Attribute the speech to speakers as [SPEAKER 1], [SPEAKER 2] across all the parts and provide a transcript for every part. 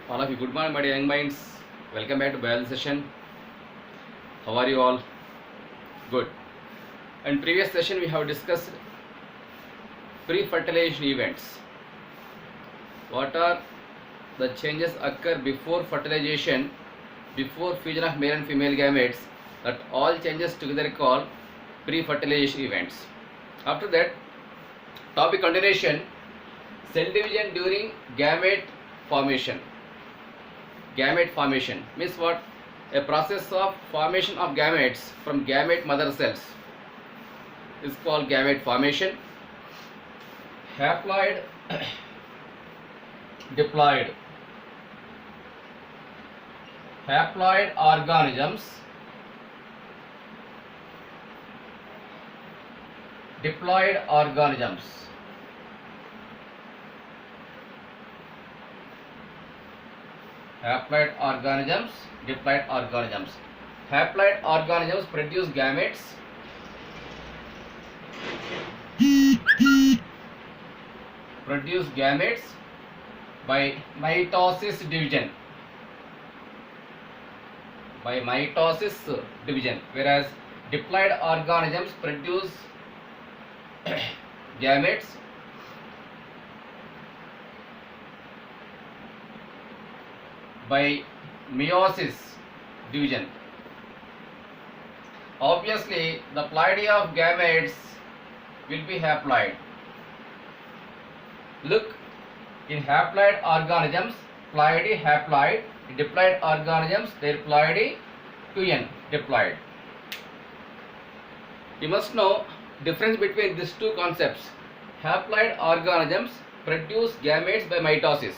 [SPEAKER 1] All of you, good morning, my dear young minds. Welcome back to biology session. How are you all? Good. In previous session, we have discussed pre-fertilization events. What are the changes occur before fertilization, before fusion of male and female gametes? That all changes together called pre-fertilization events. After that, topic continuation: cell division during gamete formation. Gamete formation means what? A process of formation of gametes from gamete mother cells is called gamete formation. Haploid, diploid. Haploid organisms, diploid organisms. Haploid organisms, diploid organisms. Haploid organisms produce gametes. Produce gametes by mitosis division. By mitosis division, whereas diploid organisms produce gametes by meiosis division. Obviously, the ploidy of gametes will be haploid. Look, in haploid organisms, ploidy haploid. In diploid organisms, their ploidy 2n diploid. You must know difference between these two concepts. Haploid organisms produce gametes by mitosis.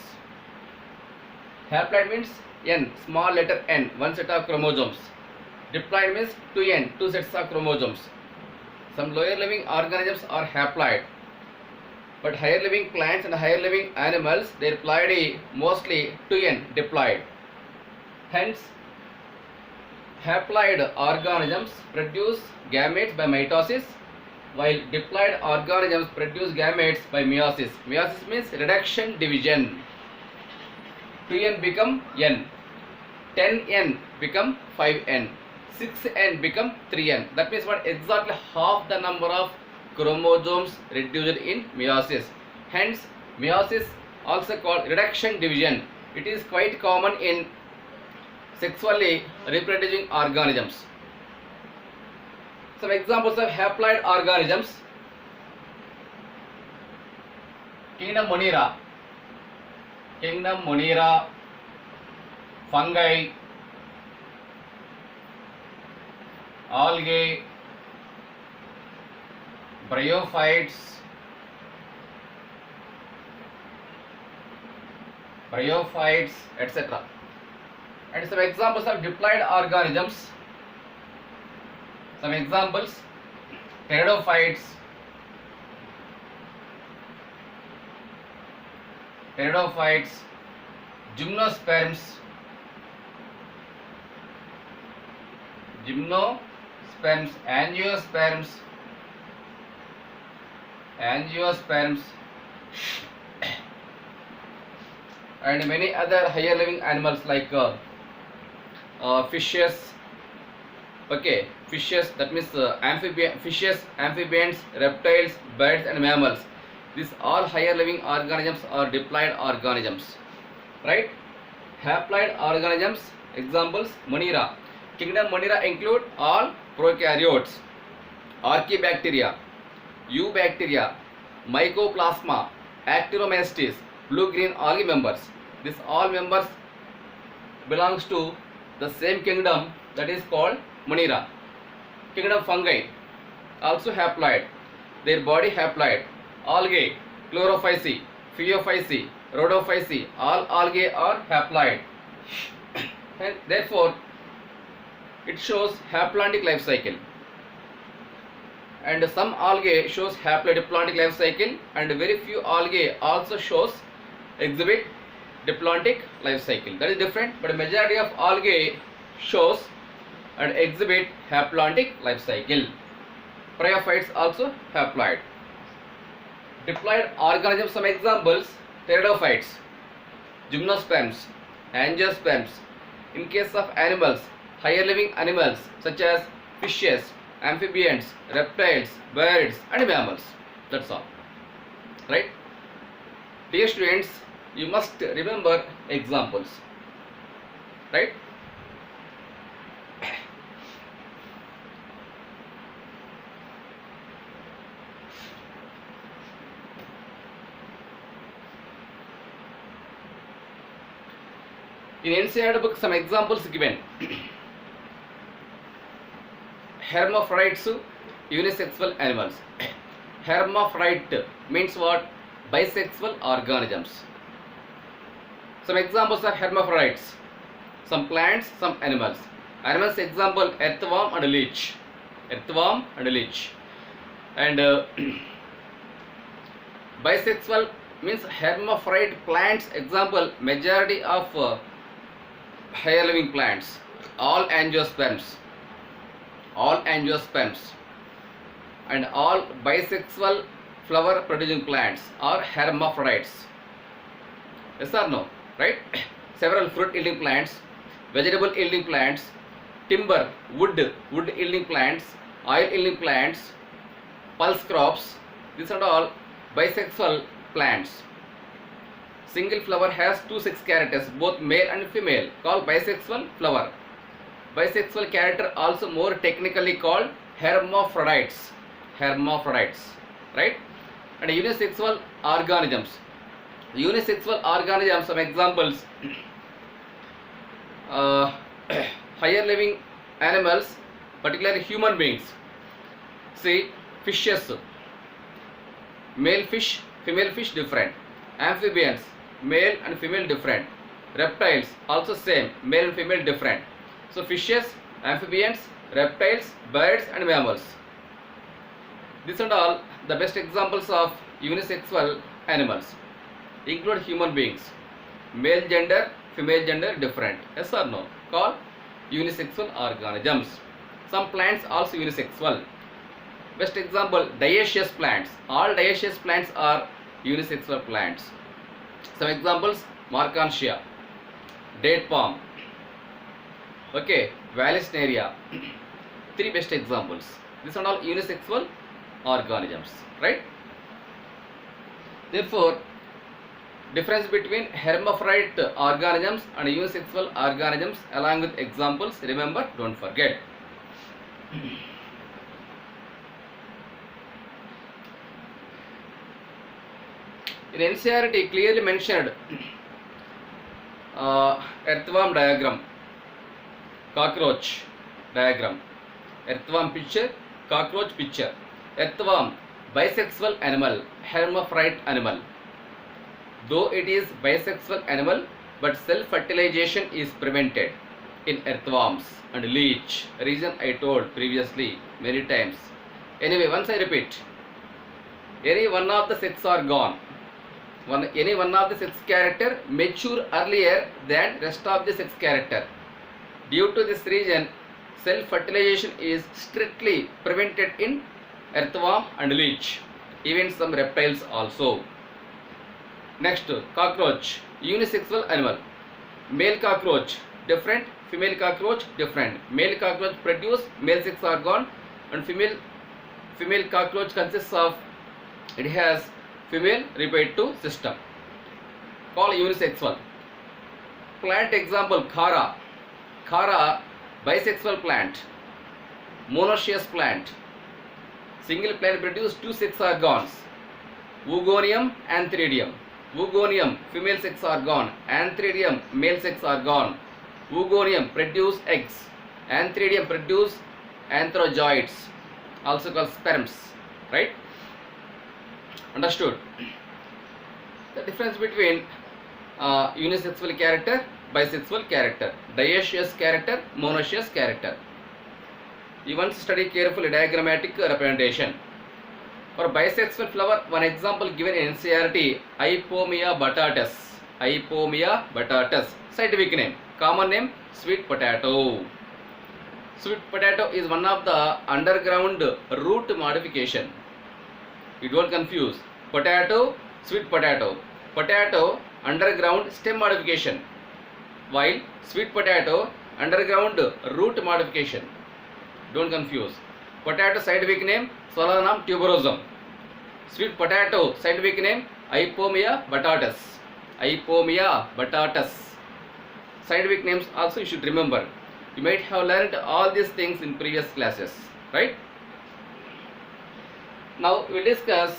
[SPEAKER 1] Haploid means n, small letter n, one set of chromosomes. Diploid means 2n, two sets of chromosomes. Some lower living organisms are haploid, but higher living plants and higher living animals, their ploidy mostly 2n diploid. Hence, haploid organisms produce gametes by mitosis, while diploid organisms produce gametes by meiosis. Meiosis means reduction division. 2n become n, 10n become 5n, 6n become 3n. That means what? Exactly half the number of chromosomes reduced in meiosis. Hence, meiosis also called reduction division. It is quite common in sexually reproducing organisms. Some examples of haploid organisms: Kingdom Monera, fungi, algae, bryophytes, etc. And some examples of diploid organisms. Some examples: pteridophytes, gymnosperms, angiosperms, and many other higher living animals like fishes. Okay, fishes, that means fishes, amphibians, reptiles, birds and mammals. These all higher living organisms are diploid organisms, right? Haploid organisms, examples: Monera. Kingdom Monera include all prokaryotes, Archaebacteria, Eubacteria, Mycoplasma, Actinomycetes, blue-green algae members. These all members belongs to the same kingdom, that is called Monera. Kingdom Fungi, also haploid, their body haploid. Algae, Chlorophyceae, Phaeophyceae, Rhodophyceae, all algae are haploid. And therefore, it shows haplontic life cycle. And some algae shows haplodiplontic life cycle, and very few algae also exhibit diplontic life cycle. That is different, but majority of algae shows and exhibit haplontic life cycle. Bryophytes also haploid. Diploid organisms, some examples: pteridophytes, gymnosperms, angiosperms. In case of animals, higher living animals such as fishes, amphibians, reptiles, birds and mammals. That's all. Right? Dear students, you must remember examples. Right? In NCERT book, some examples given. Hermaphrodites, unisexual animals. Hermaphrodite means what? Bisexual organisms. Some examples of hermaphrodites. Some plants, some animals. Animals example, earthworm and leech. Earthworm and leech. And bisexual means hermaphrodite plants example, majority of higher living plants, all angiosperms, and all bisexual flower producing plants are hermaphrodites. Yes or no? Right? Several fruit yielding plants, vegetable yielding plants, timber, wood yielding plants, oil yielding plants, pulse crops, these are all bisexual plants. Single flower has two sex characters, both male and female, called bisexual flower. Bisexual character also more technically called hermaphrodites. Hermaphrodites, right? And unisexual organisms. Unisexual organisms, some examples. Higher living animals, particularly human beings. See, fishes. Male fish, female fish different. Amphibians, male and female different. Reptiles also same, male and female different. So fishes, amphibians, reptiles, birds and mammals. These are all the best examples of unisexual animals. Include human beings. Male gender, female gender different. Yes or no? Called unisexual organisms. Some plants also unisexual. Best example, dioecious plants. All dioecious plants are unisexual plants. Some examples, Marchantia, date palm, okay, Vallisneria. Three best examples. These are all unisexual organisms, right? Therefore, difference between hermaphrodite organisms and unisexual organisms along with examples, remember, don't forget. In NCERT clearly mentioned earthworm diagram, cockroach diagram, earthworm picture, cockroach picture. Earthworm, bisexual animal, hermaphrodite animal. Though it is bisexual animal, but self-fertilization is prevented in earthworms and leech. Reason I told previously many times. Anyway, once I repeat, any one of the sex are gone. Any one of the sex character mature earlier than rest of the sex character. Due to this reason, self-fertilization is strictly prevented in earthworm and leech, even some reptiles also. Next, cockroach, unisexual animal. Male cockroach different, female cockroach different. Male cockroach produce male sex organ, and female cockroach consists of, it has female reproductive system, called unisexual. Plant example, khara. Khara, bisexual plant, monoecious plant. Single plant produce two sex organs, Woogonium, Antheridium. Woogonium, female sex organ, Antheridium, male sex organ. Woogonium produce eggs, Antheridium produce anthrozoids, also called sperms, right? Understood? The difference between unisexual character, bisexual character, dioecious character, monoecious character. You once study carefully diagrammatic representation. For bisexual flower, one example given in NCERT, Ipomea batatas. Ipomea batatas. Scientific name. Common name, sweet potato. Sweet potato is one of the underground root modification. You don't confuse. Potato, sweet potato. Potato, underground stem modification. while sweet potato underground root modification. Don't confuse. Potato scientific name Solanum tuberosum. Sweet potato scientific name Ipomea batatas. Ipomea batatas. Scientific names also you should remember. You might have learned all these things in previous classes, right? Now we will discuss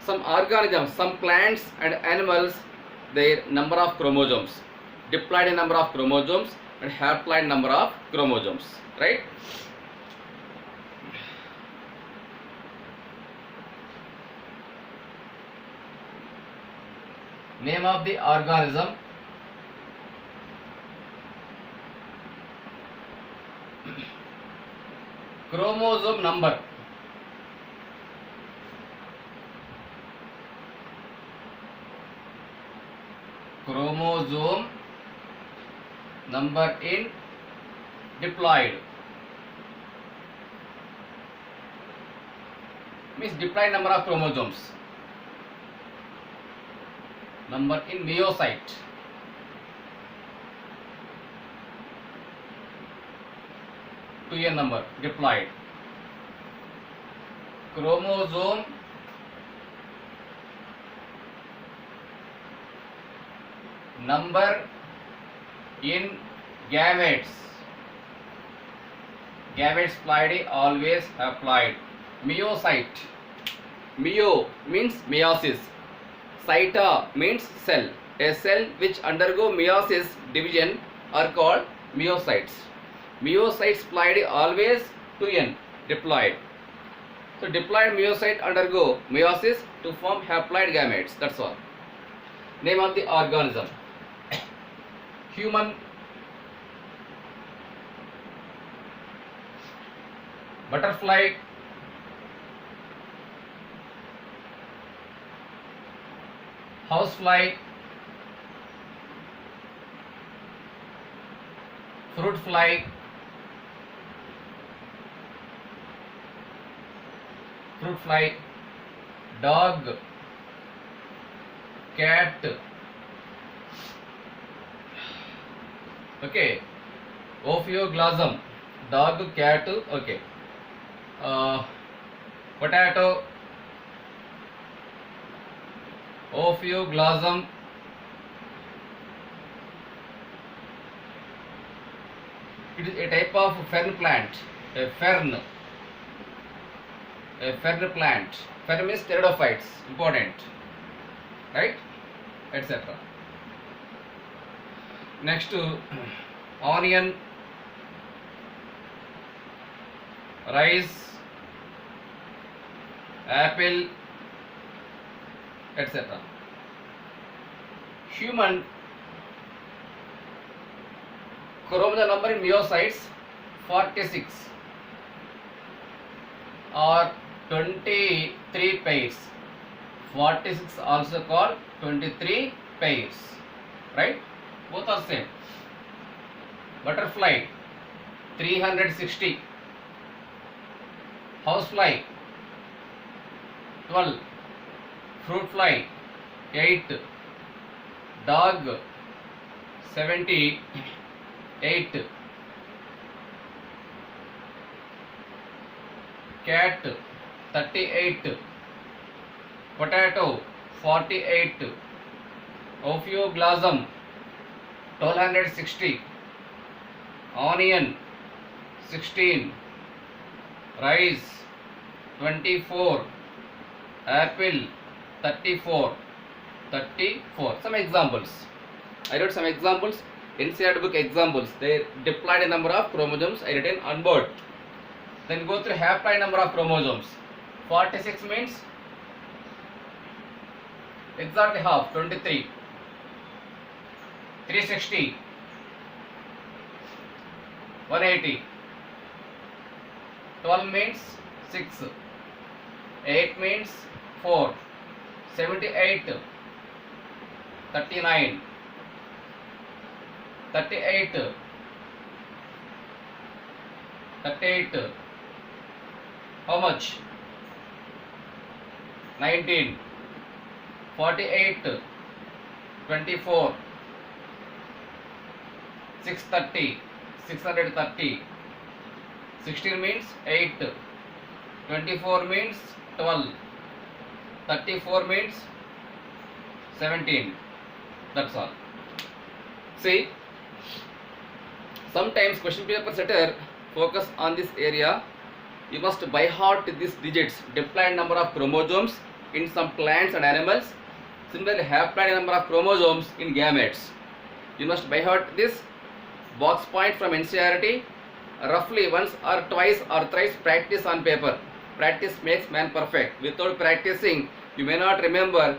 [SPEAKER 1] some organisms, some plants and animals, their number of chromosomes, diploid number of chromosomes and haploid number of chromosomes, right? Name of the organism, chromosome number, chromosome number in diploid, means diploid number of chromosomes, number in myocyte, to a number diploid, chromosome number in gametes, gametes ploidy always haploid, myocyte, myo means meiosis, cyta means cell, a cell which undergo meiosis division are called myocytes. Myocytes ploidy always 2n diploid. So diploid myocyte undergo meiosis to form haploid gametes. That's all. Name of the organism, human, butterfly, housefly, fruit fly, dog, cat, okay, Ophioglossum, dog, cat, okay, potato, Ophioglossum, it is a type of fern plant, a fern plant. Fern means pteridophytes, important, right, etc. Next to onion, rice, apple, etc. Human chromosome number in myocytes 46 or 23 pairs. 46 also called 23 pairs, right? Both are same. Butterfly 360, housefly 12, fruit fly 8, dog 78, cat 38, potato 48, Ophioglossum 1260, onion 16, rice 24, apple 34. Some examples. I wrote some examples. NCERT book examples. They diploid a number of chromosomes I written on board. Then go through haploid number of chromosomes. 46 means exactly half, 23. 360, 180. 12 means 6. 8 means 4. 78, 39, 38, 38. How much? 19, 48, 24, 630, 630. 16 means 8. 24 means 12. 34 means 17. That's all. See, sometimes question paper setter focus on this area. You must by heart these digits, diploid number of chromosomes in some plants and animals. Similarly, haploid number of chromosomes in gametes. You must by heart this. Box point from NCERT. Roughly once or twice or thrice practice on paper. Practice makes man perfect. Without practicing, you may not remember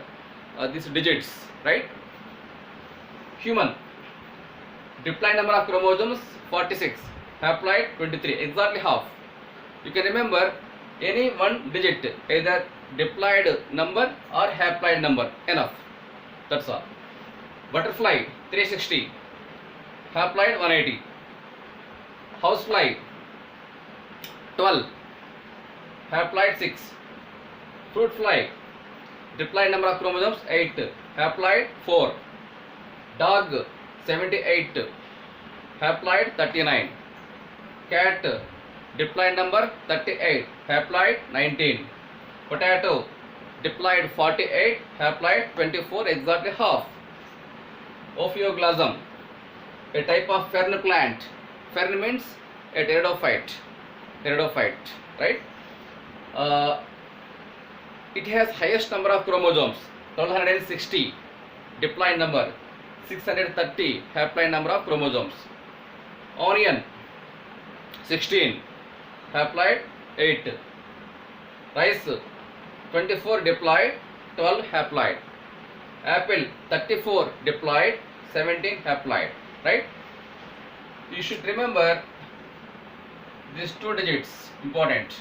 [SPEAKER 1] these digits, right? Human. Diploid number of chromosomes 46. Haploid 23. Exactly half. You can remember any one digit, either diploid number or haploid number. Enough. That's all. Butterfly 360. Haploid 180. Housefly 12. Haploid 6. Fruit fly. Diploid number of chromosomes 8. Haploid 4. Dog 78. Haploid 39. Cat diploid number 38. Haploid 19. Potato diploid 48. Haploid 24. Exactly half. Ophioglossum, a type of fern plant. Fern means a pteridophyte. Pteridophyte, right? It has highest number of chromosomes 1260. Diploid number 630. Haploid number of chromosomes. Onion 16. Haploid 8. Rice 24 diploid, 12 haploid. Apple 34 diploid, 17 haploid, right? You should remember these two digits, important.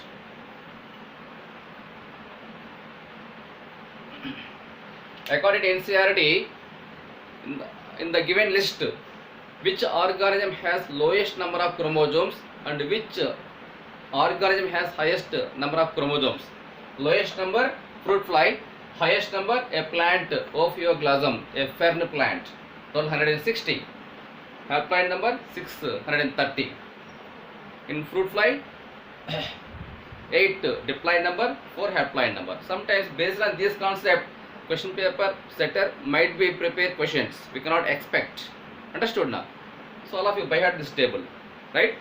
[SPEAKER 1] According to NCERT, in the given list, which organism has lowest number of chromosomes and which organism has highest number of chromosomes? Lowest number, fruit fly. Highest number, a plant, Ophioglossum, a fern plant, 1260. Haploid number 630. In fruit fly, 8 diploid number, 4 haploid number. Sometimes based on this concept, question paper setter might be prepared questions. We cannot expect. Understood now? So all of you by heart this table, right?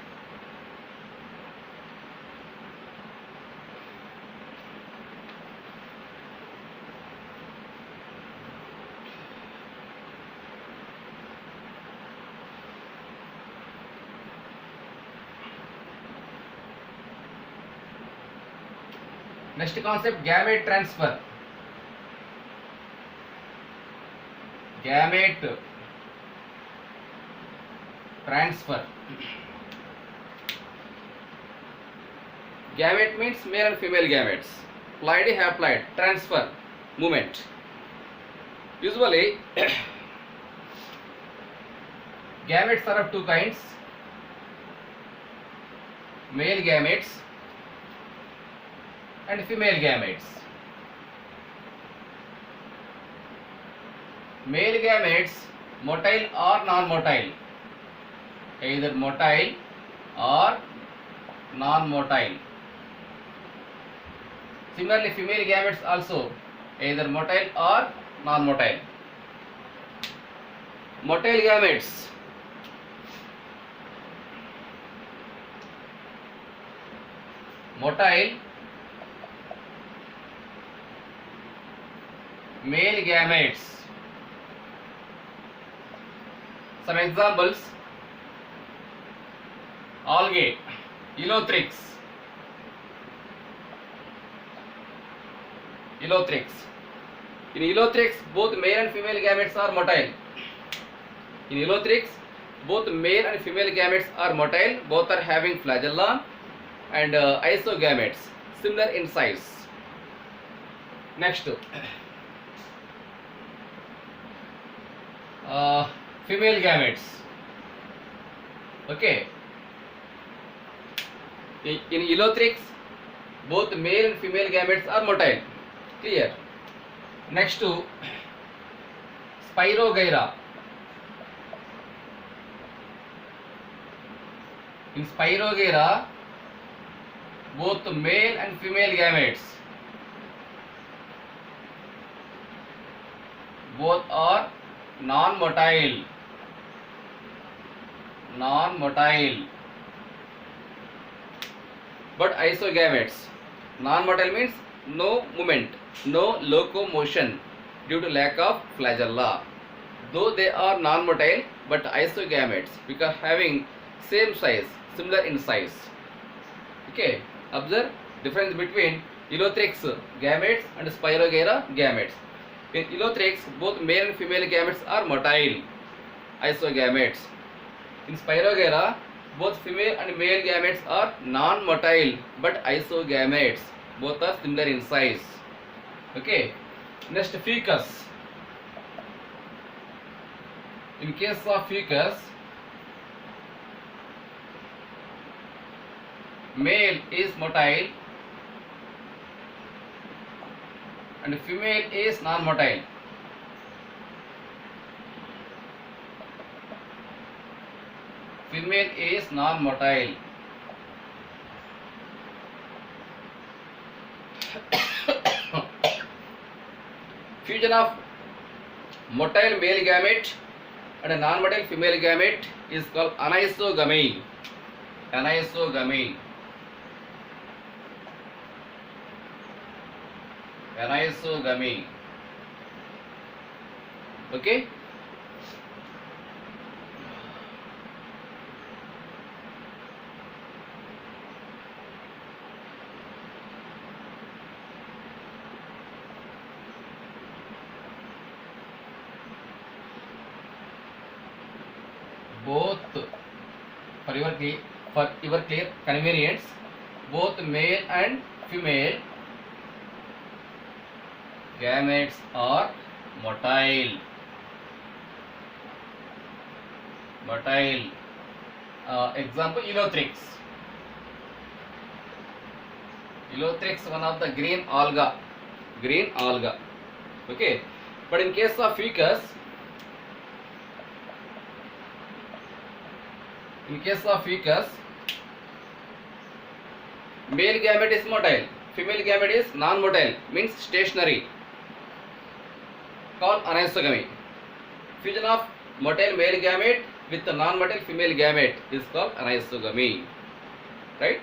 [SPEAKER 1] Next concept, gamete transfer. Gamete transfer. Gamete means male and female gametes. Ploidy, haploid, transfer, movement. Usually, gametes are of two kinds. Male gametes and female gametes. Male gametes, motile or non-motile, either motile or non-motile. Similarly, female gametes also either motile or non-motile. Motile gametes, motile male gametes. Some examples: algae, Elothrix. Elothrix. In Elothrix, both male and female gametes are motile. In Elothrix, both male and female gametes are motile. Both are having flagella and isogametes, similar in size. Next, female gametes. Okay. In Elothrix, both male and female gametes are motile. Clear. Next to Spirogyra. In Spirogyra, both male and female gametes both are non-motile. But isogametes. Non-motile means no movement, no locomotion due to lack of flagella. Though they are non-motile, but isogametes because having same size, similar in size. Okay, observe difference between Eleutheryx gametes and Spirogyra gametes. In Eleutheryx, both male and female gametes are motile, isogametes. In Spirogyra, both female and male gametes are non-motile but isogametes. Both are similar in size. Okay. Next, ficus. In case of ficus, male is motile and female is non-motile. Female is non-motile. Fusion of motile male gamete and a non-motile female gamete is called anisogamy. Anisogamy. Anisogamy. Okay. Both for your clear convenience, both male and female gametes are motile. Example, Eleutheryx. Eleutheryx, one of the green alga. Okay, but in case of ficus, male gamete is motile, female gamete is non-motile, means stationary, called anisogamy. Fusion of motile male gamete with the non-motile female gamete is called anisogamy. Right?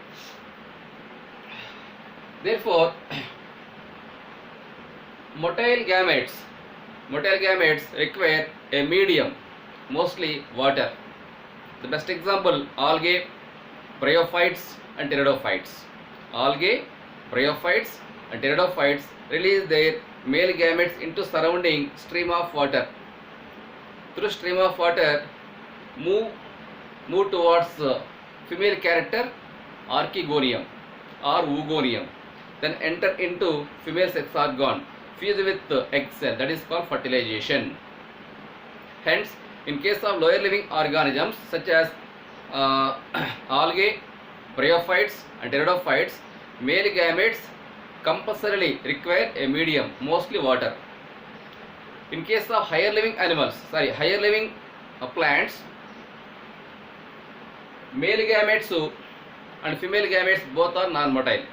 [SPEAKER 1] Therefore, motile gametes require a medium, mostly water. The best example, algae, bryophytes and pteridophytes. Algae, bryophytes and pteridophytes release their male gametes into surrounding stream of water. Through stream of water, move towards female character archegonium or oogonium. Then enter into female sex organ, fuse with egg cell. That is called fertilization. Hence, in case of lower living organisms such as algae, bryophytes and pteridophytes, male gametes compulsorily require a medium, mostly water. In case of higher living plants, male gametes and female gametes both are non-motile.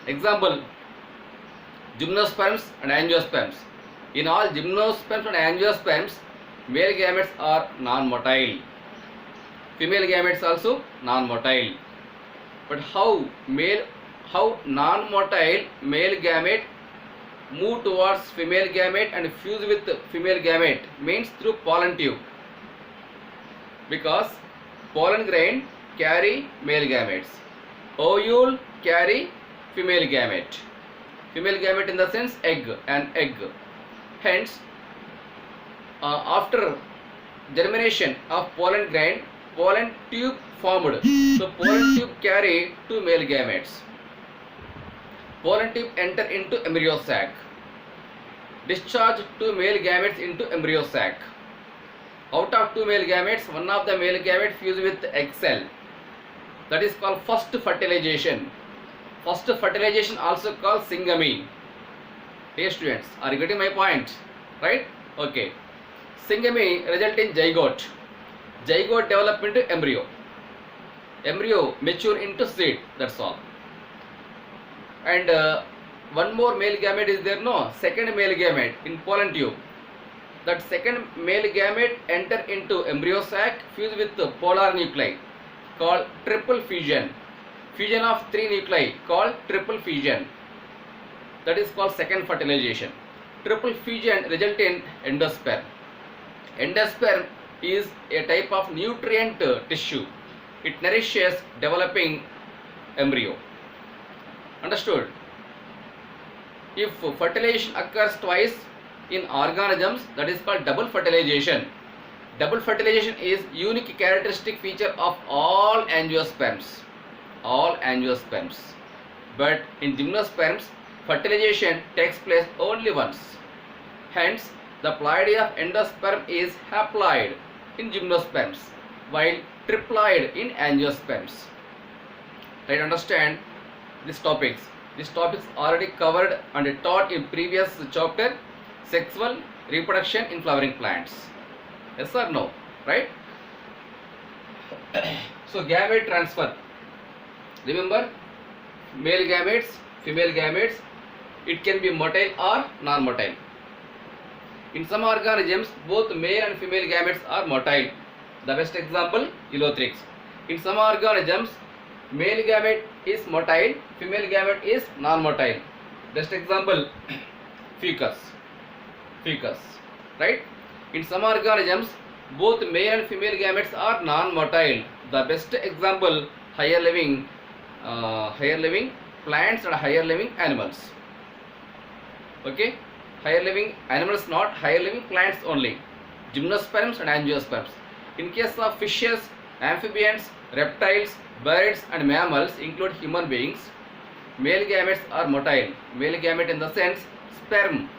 [SPEAKER 1] Example, gymnosperms and angiosperms. In all gymnosperms and angiosperms, male gametes are non-motile. Female gametes also non-motile. But how non-motile male gamete move towards female gamete and fuse with female gamete means through pollen tube. Because pollen grain carry male gametes. Ovule carry female gamete. Female gamete in the sense an egg. Hence, after germination of pollen grain, pollen tube formed. So pollen tube carry two male gametes. Pollen tube enter into embryo sac. Discharge two male gametes into embryo sac. Out of two male gametes, one of the male gamete fuse with egg cell. That is called first fertilization. First fertilization also called syngamy. Hey students, are you getting my point? Right? Okay. Syngamy result in zygote. Zygote develop into embryo. embryo mature into seed. That's all. And one more male gamete is there, no? Second male gamete in pollen tube. That second male gamete enter into embryo sac fused with the polar nuclei called triple fusion. Fusion of 3 nuclei called triple fusion. That is called second fertilization. Triple fusion result in endosperm. Endosperm is a type of nutrient tissue. It nourishes developing embryo. Understood? If fertilization occurs twice in organisms, that is called double fertilization. Double fertilization is unique characteristic feature of all angiosperms. All angiosperms. But in gymnosperms, fertilization takes place only once. Hence, the ploidy of endosperm is haploid in gymnosperms, while triploid in angiosperms. Right? Understand these topics. These topics already covered and taught in previous chapter, sexual reproduction in flowering plants. Yes or no? Right? So gamete transfer. Remember, male gametes, female gametes, it can be motile or non-motile. In some organisms, both male and female gametes are motile. The best example, Eleutheryx. In some organisms, male gamete is motile, female gamete is non-motile. Best example, ficus. Right? In some organisms, both male and female gametes are non-motile. The best example, higher living plants and higher living animals. Okay? Higher living animals, not higher living plants only. Gymnosperms and angiosperms. In case of fishes, amphibians, reptiles, birds and mammals include human beings, male gametes are motile. Male gamete in the sense sperm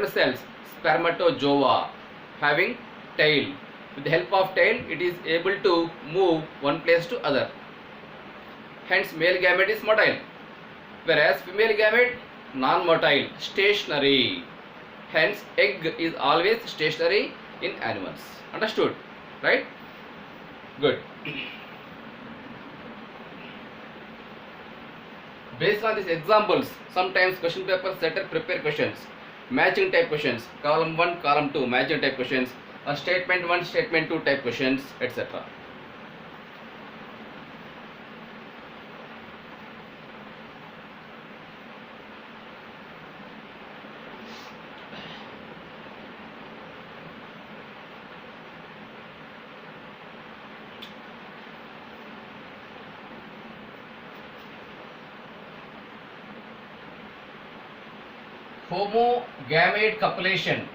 [SPEAKER 1] cells, spermatozoa, having tail. With the help of tail, it is able to move one place to other. Hence, male gamete is motile, whereas female gamete non-motile, stationary. Hence, egg is always stationary in animals. Understood? Right? Good. Based on these examples, sometimes question paper setter prepare questions, matching type questions, column 1, column 2, matching type questions, or statement 1, statement 2 type questions, etc. Homogamete copulation.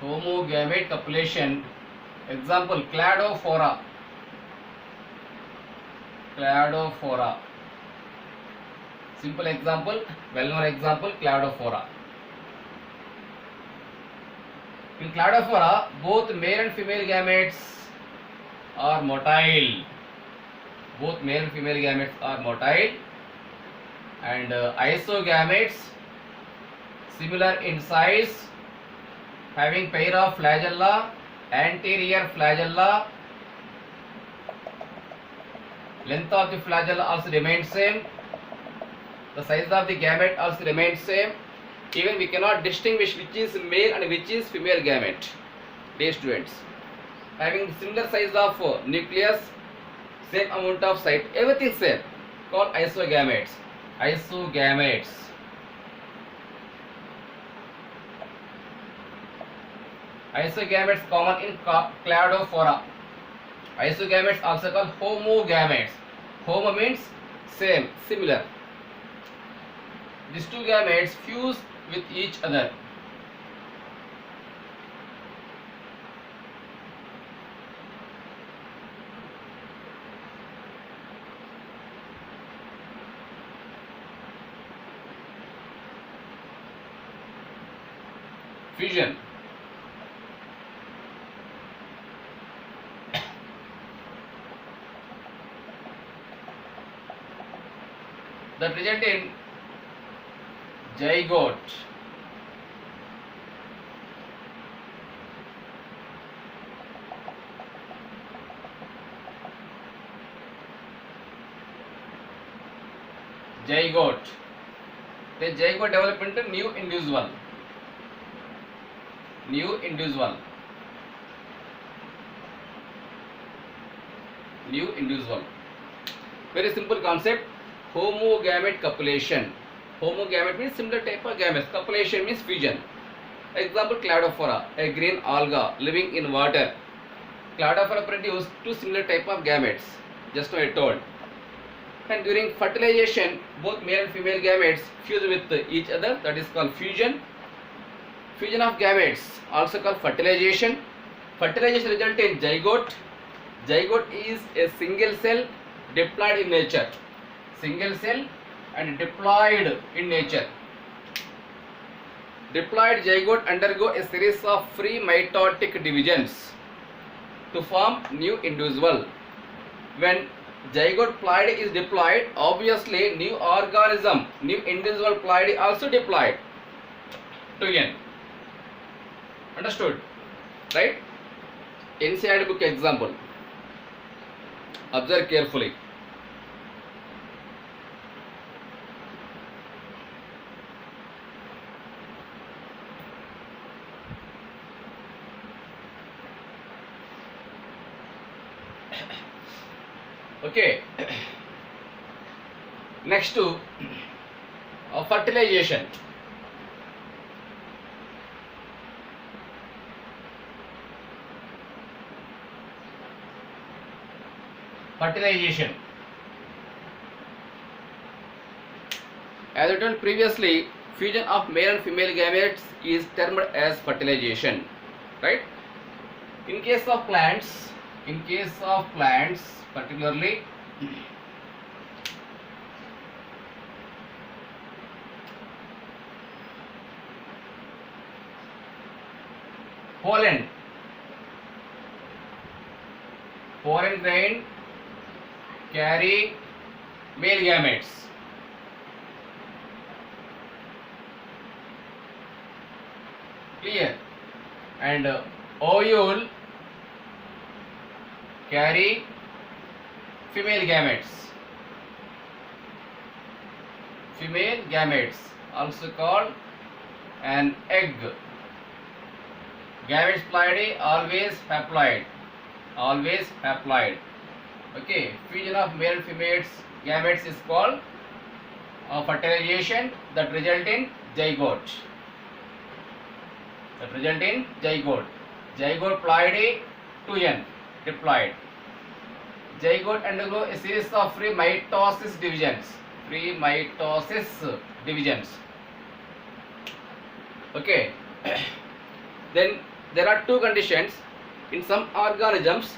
[SPEAKER 1] Homogamete copulation. Example, cladophora. Simple example, well-known example, cladophora. In cladophora, both male and female gametes are motile. And isogametes, similar in size, having pair of flagella, anterior flagella, length of the flagella also remains same, the size of the gamete also remains same. Even we cannot distinguish which is male and which is female gamete. Dear students, having similar size of nucleus, same amount of site, everything same, called isogametes. Isogametes common in cladophora. Isogametes also called homogametes. Homo means same, similar. These two gametes fuse with each other. Fusion. that result in zygote. Zygote. The zygote develop into new individual. New individual. New individual. Very simple concept. Homogamete copulation. Homogamete means similar type of gametes. Copulation means fusion. Example, Cladophora, a green alga living in water. Cladophora produce two similar type of gametes. Just now I told. And during fertilization, both male and female gametes fuse with each other. That is called fusion. Fusion of gametes, also called fertilization. Fertilization result in zygote. Zygote is a single cell diploid in nature. Single cell and diploid in nature. Diploid zygote undergo a series of free mitotic divisions to form new individual. When zygote ploidy is diploid, obviously new organism, new individual ploidy also diploid. 2n. Understood? Right? NCERT book example. Observe carefully. Okay. Next to fertilization. Fertilization. As I told previously, fusion of male and female gametes is termed as fertilization, right? In case of plants, particularly pollen grain carry male gametes. Clear? And ovule carry female gametes. Female gametes, also called an egg. Gametes ploidy, always haploid. Always haploid. Okay, fusion of male and female gametes is called fertilization, that result in zygote. Zygote ploidy 2n diploid. Zygote undergo a series of free mitosis divisions. Okay. Then there are two conditions. In some organisms,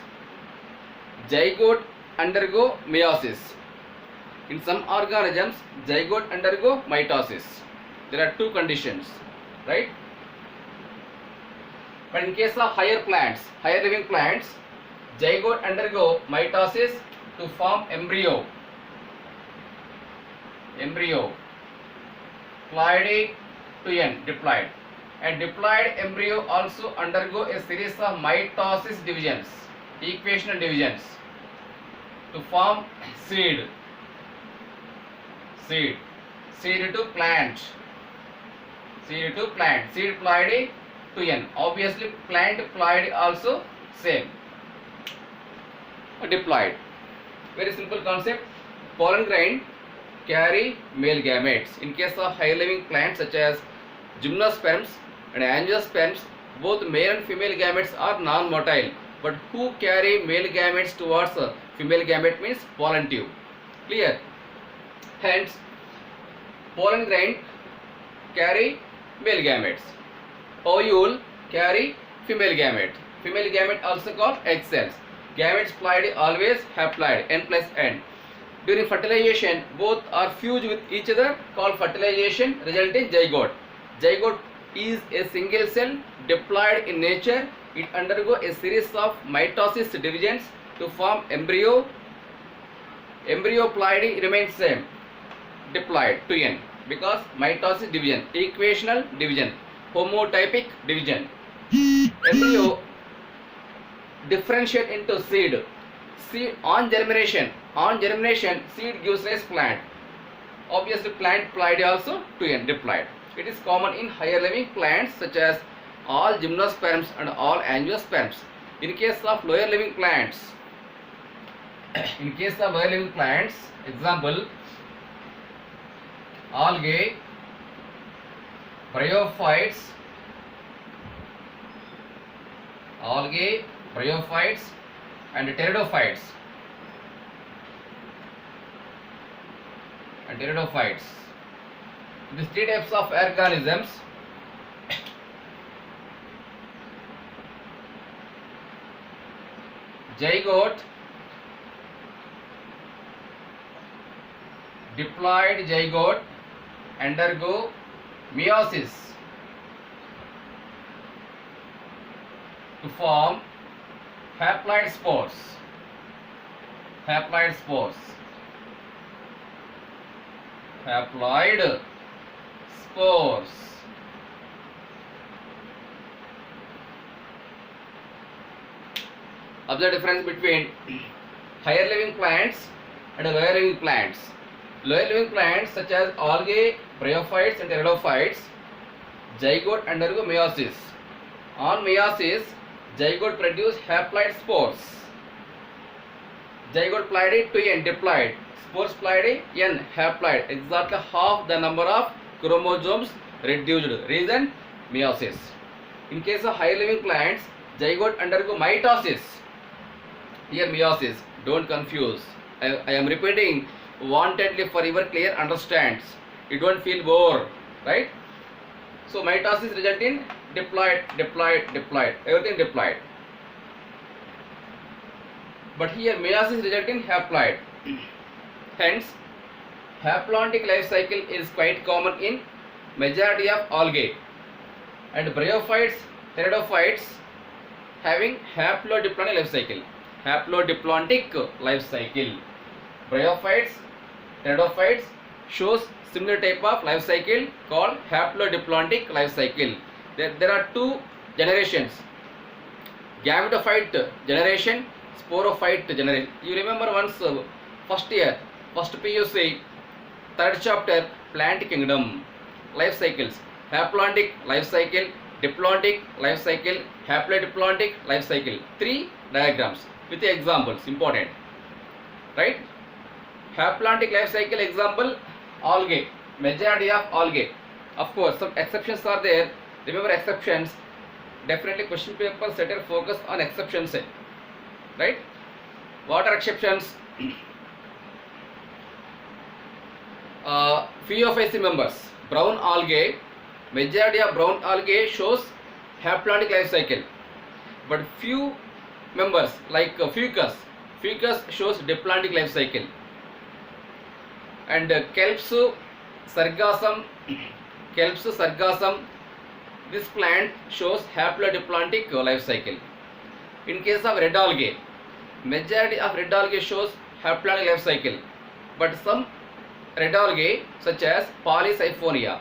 [SPEAKER 1] zygote undergo meiosis. In some organisms, zygote undergo mitosis. There are two conditions, right? But in case of higher living plants, zygote undergo mitosis to form embryo. Ploidy 2n diploid. And diploid embryo also undergo a series of mitosis divisions, equational divisions, to form seed. Seed to plant. Seed ploidy 2n. Obviously plant ploidy also same. Diploid. Very simple concept. Pollen grain carry male gametes. In case of high living plants such as gymnosperms and angiosperms, both male and female gametes are non-motile. But who carry male gametes towards female gamete means pollen tube. Clear? Hence, pollen grain carry male gametes. Ovule carry female gamete. Female gamete also called egg cells. Gametes ploidy always haploid, n plus n. During fertilization, both are fused with each other, called fertilization, resulting in zygote. Zygote is a single cell diploid in nature. It undergo a series of mitosis divisions to form embryo. Embryo ploidy remains same. diploid 2n, because mitosis division, equational division, homotypic division. Embryo differentiate into seed. Seed on germination, seed gives rise plant. Obviously plant ploidy also 2n diploid. It is common in higher living plants such as all gymnosperms and all angiosperms. In case of lower living plants, example, algae, bryophytes, and pteridophytes. These three types of organisms zygote, diploid zygote undergo meiosis to form haploid spores. Haploid spores. Observe the difference between higher living plants and lower living plants. Lower living plants such as algae, bryophytes and pteridophytes, zygote undergo meiosis. On meiosis, zygote produce haploid spores. Zygote ploidy 2n diploid, spores ploidy n haploid, exactly half the number of chromosomes reduced. Reason, meiosis. In case of higher living plants, zygote undergo mitosis. Here meiosis, don't confuse. I am repeating wantedly for your clear understands. You don't feel bored, right? So mitosis result in diploid, everything diploid. But here meiosis result in haploid. Hence, haplontic life cycle is quite common in majority of algae, and bryophytes, pteridophytes having haplodiplontic life cycle. Bryophytes, pteridophytes shows similar type of life cycle called haplodiplontic life cycle. There are two generations: gametophyte generation, sporophyte generation. You remember once first year, first PUC, third chapter, plant kingdom, life cycles, haplontic life cycle, diplontic life cycle, haplodiplontic life cycle. 3 diagrams with the examples, important, right? Haplontic life cycle example, algae, majority of algae. Of course, some exceptions are there. Remember exceptions. Definitely question paper setter focus on exceptions, right? What are exceptions? Few of IC members, brown algae, majority of brown algae shows haplontic life cycle, but few members like fucus shows diplontic life cycle, and kelps sargassum, this plant shows haplodiplontic life cycle. In case of red algae, majority of red algae shows haplontic life cycle, but some red algae such as Polysiphonia,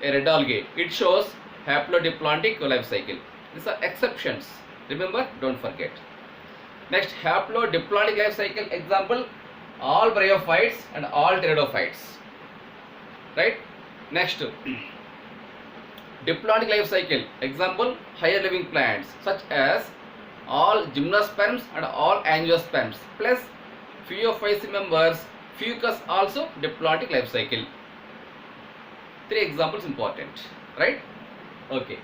[SPEAKER 1] a red algae, it shows haplodiplontic life cycle. These are exceptions. Remember, don't forget. Next, haplodiplontic life cycle example, all bryophytes and all pteridophytes, right? Next, diplontic life cycle example, higher living plants such as all gymnosperms and all angiosperms, plus few of IC members, fucus also diplontic life cycle. 3 examples important, right? Okay.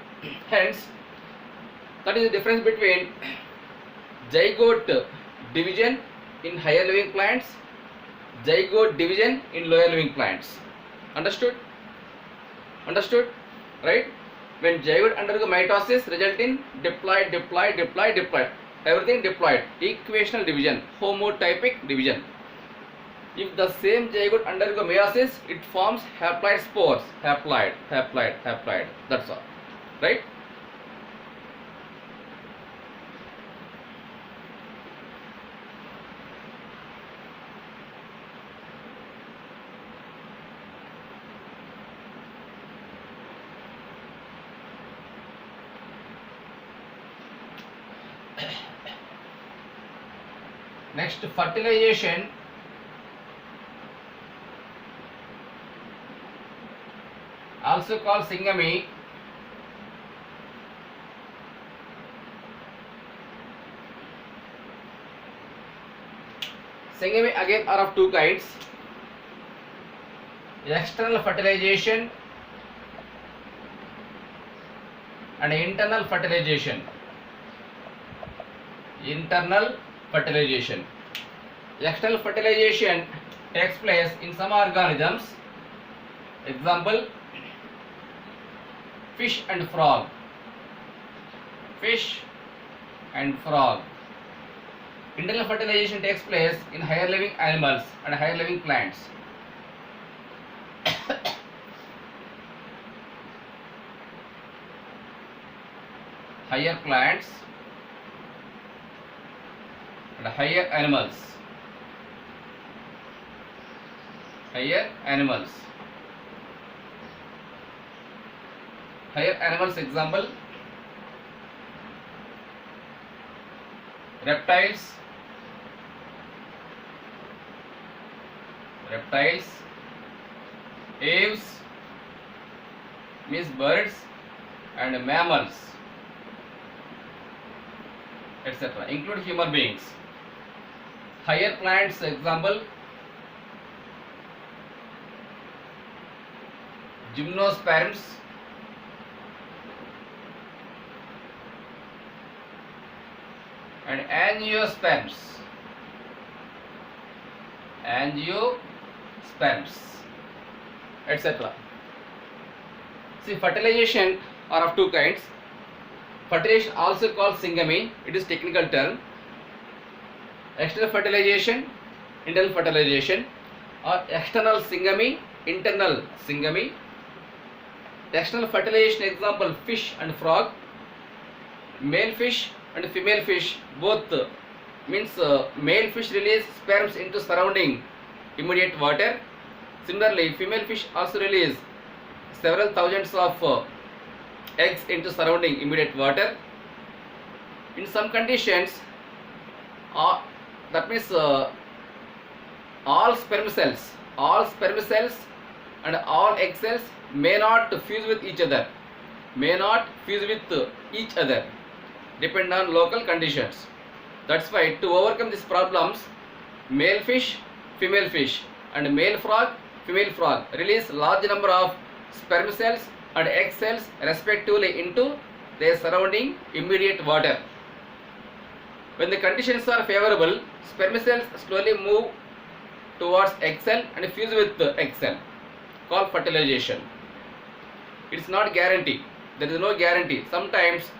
[SPEAKER 1] Hence, that is the difference between zygote division in higher living plants, zygote division in lower living plants. Understood? Right? When zygote undergo mitosis, result in diploid, everything diploid, equational division, homotypic division. If the same zygote undergo meiosis, it forms haploid spores, haploid. That's all, right? Next, fertilization. Also called syngamy. Syngamy again are of two kinds. External fertilization and internal fertilization. Internal fertilization. External fertilization takes place in some organisms. Example, fish and frog. Fish and frog. Internal fertilization takes place in higher living animals and higher living plants. Higher plants and higher animals. Higher animals. Higher animals, example, reptiles, aves means birds, and mammals, etc. include human beings. Higher plants, example, gymnosperms, and angiosperms, etc. See, fertilization are of two kinds. Fertilization also called syngamy, it is technical term. External fertilization, internal fertilization, or external syngamy, internal syngamy. External fertilization, example, fish and frog. Male fish and female fish both means male fish release sperms into surrounding immediate water. Similarly, female fish also release several thousands of eggs into surrounding immediate water. In some conditions, that means all sperm cells and all egg cells may not fuse with each other, depend on local conditions. That's why to overcome these problems, male fish, female fish, and male frog, female frog release large number of sperm cells and egg cells respectively into their surrounding immediate water. When the conditions are favorable, sperm cells slowly move towards egg cell and fuse with the egg cell, called fertilization. It's not guarantee. There is no guarantee. Sometimes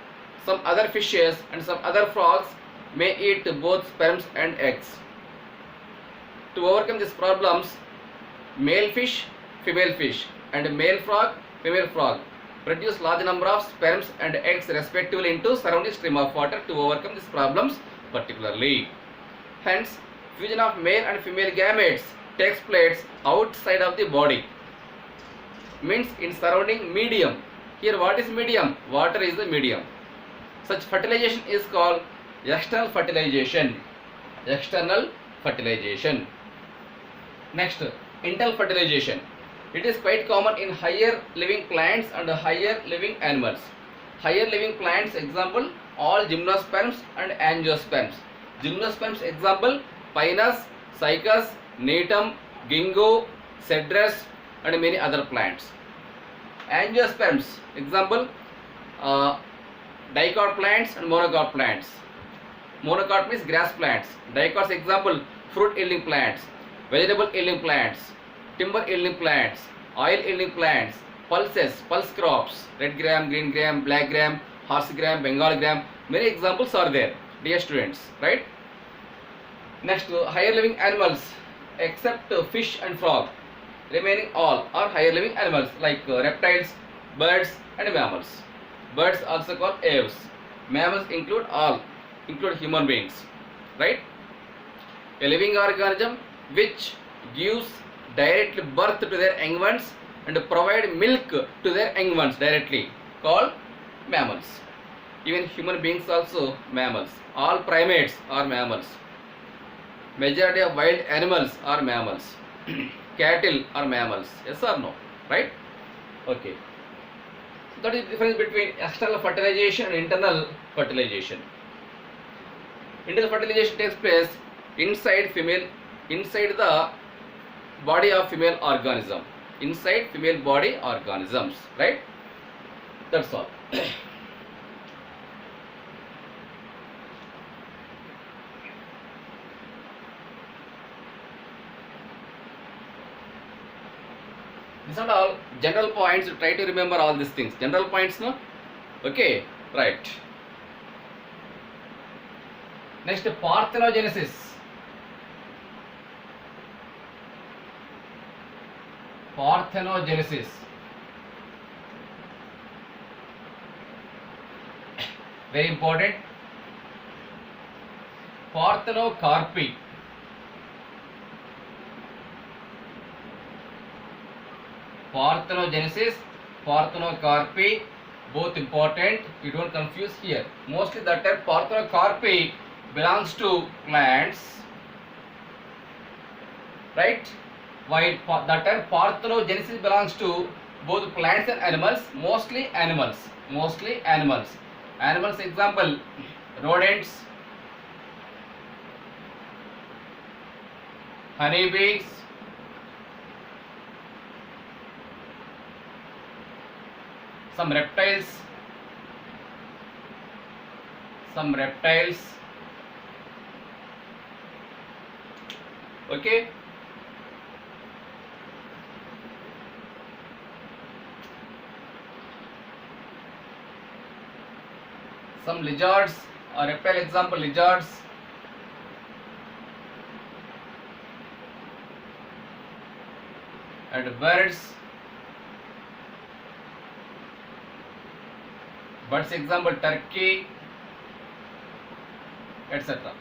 [SPEAKER 1] some other fishes and some other frogs may eat both sperms and eggs. To overcome these problems, male fish, female fish, and male frog, female frog produce large number of sperms and eggs respectively into surrounding stream of water to overcome these problems particularly. Hence, fusion of male and female gametes takes place outside of the body, means in surrounding medium. Here what is medium? Water is the medium. Such fertilization is called external fertilization. Next, internal fertilization. It is quite common in higher living plants and higher living animals. Higher living plants, example, all gymnosperms and angiosperms. Gymnosperms, example, Pinus, Cycas, Natum, Ginkgo, Cedrus, and many other plants. Angiosperms, example, dicot plants and monocot plants. Monocot means grass plants. Dicots, example, fruit yielding plants, vegetable yielding plants, timber yielding plants, oil yielding plants, pulses, pulse crops, red gram, green gram, black gram, horse gram, Bengal gram. Many examples are there, dear students, right? Next, higher living animals except fish and frog. Remaining all are higher living animals like reptiles, birds, and mammals. Birds also called aves. Mammals include human beings, right? A living organism which gives direct birth to their young ones and provide milk to their young ones directly, called mammals. Even human beings also mammals. All primates are mammals. Majority of wild animals are mammals. Cattle are mammals. Yes or no? Right? Okay. So that is the difference between external fertilization and internal fertilization. Internal fertilization takes place inside the body of female organism. Inside female body organisms. Right? That's all. These are all general points. Try to remember all these things. General points, no? Okay, right. Next, parthenogenesis. Parthenogenesis. Very important. Parthenocarpy. Parthenogenesis, parthenocarpy, both important. You don't confuse here. Mostly the term parthenocarpy belongs to plants, right? While the term parthenogenesis belongs to both plants and animals, mostly animals. Mostly animals. Animals example, rodents, honeybees, some reptiles, okay. Some lizards, or reptile example lizards, and birds. Birds example turkey, etc.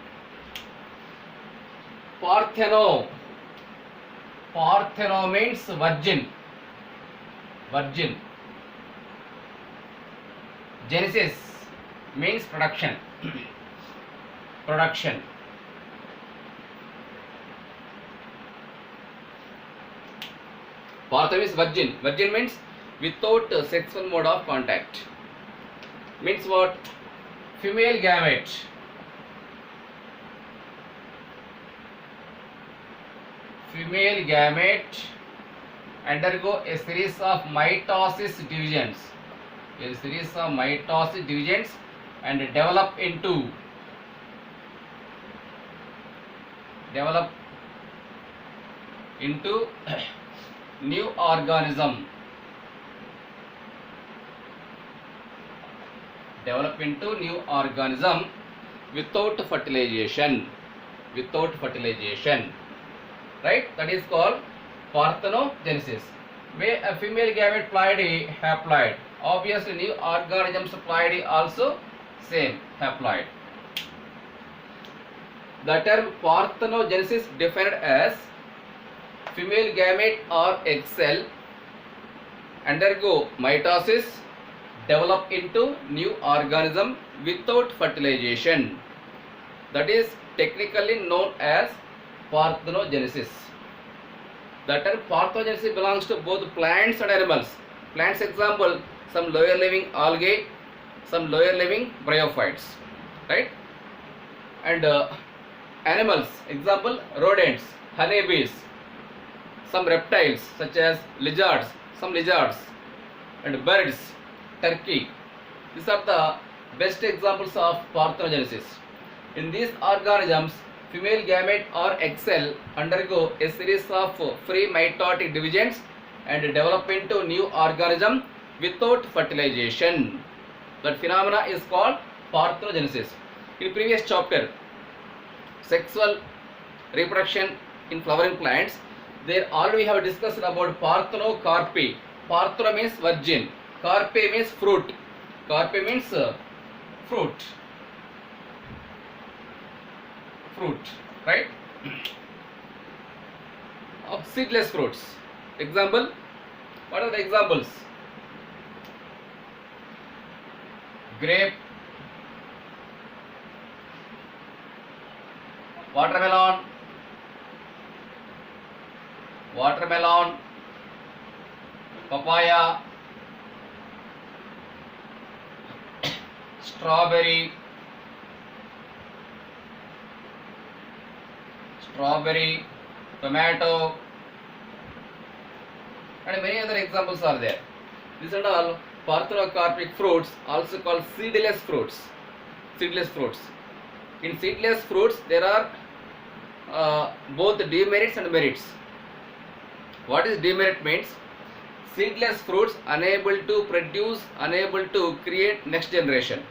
[SPEAKER 1] Partheno. Partheno means virgin. Virgin. Genesis means production. Production. Partheno means virgin. Virgin means without sexual mode of contact. Means what? Female gamete. Female gamete undergo a series of mitosis divisions. A series of mitosis divisions and develop into new organism. Develop into new organism without fertilization. Without fertilization. Right? That is called parthenogenesis. Where a female gamete ploidy haploid. Obviously new organisms ploidy also same haploid. The term parthenogenesis defined as female gamete or egg cell undergo mitosis, develop into new organism without fertilization. That is technically known as parthenogenesis. The term parthenogenesis belongs to both plants and animals. Plants example, some lower living algae, some lower living bryophytes, right? And animals example, rodents, honeybees, some reptiles such as lizards, and birds, turkey. These are the best examples of parthenogenesis. In these organisms, female gamete or egg cell undergo a series of free mitotic divisions and develop into new organism without fertilization. That phenomena is called parthenogenesis. In previous chapter, sexual reproduction in flowering plants, there already we have discussed about parthenocarpy. Partheno means virgin, carpe means fruit. Carpe means fruit, right? Of seedless fruits. Example, what are the examples? Grape, watermelon, watermelon, papaya, strawberry, tomato, and many other examples are there. These are all parthenocarpic fruits, also called seedless fruits. Seedless fruits. In seedless fruits, there are both demerits and merits. What is demerit means? Seedless fruits unable to produce, unable to create next generation.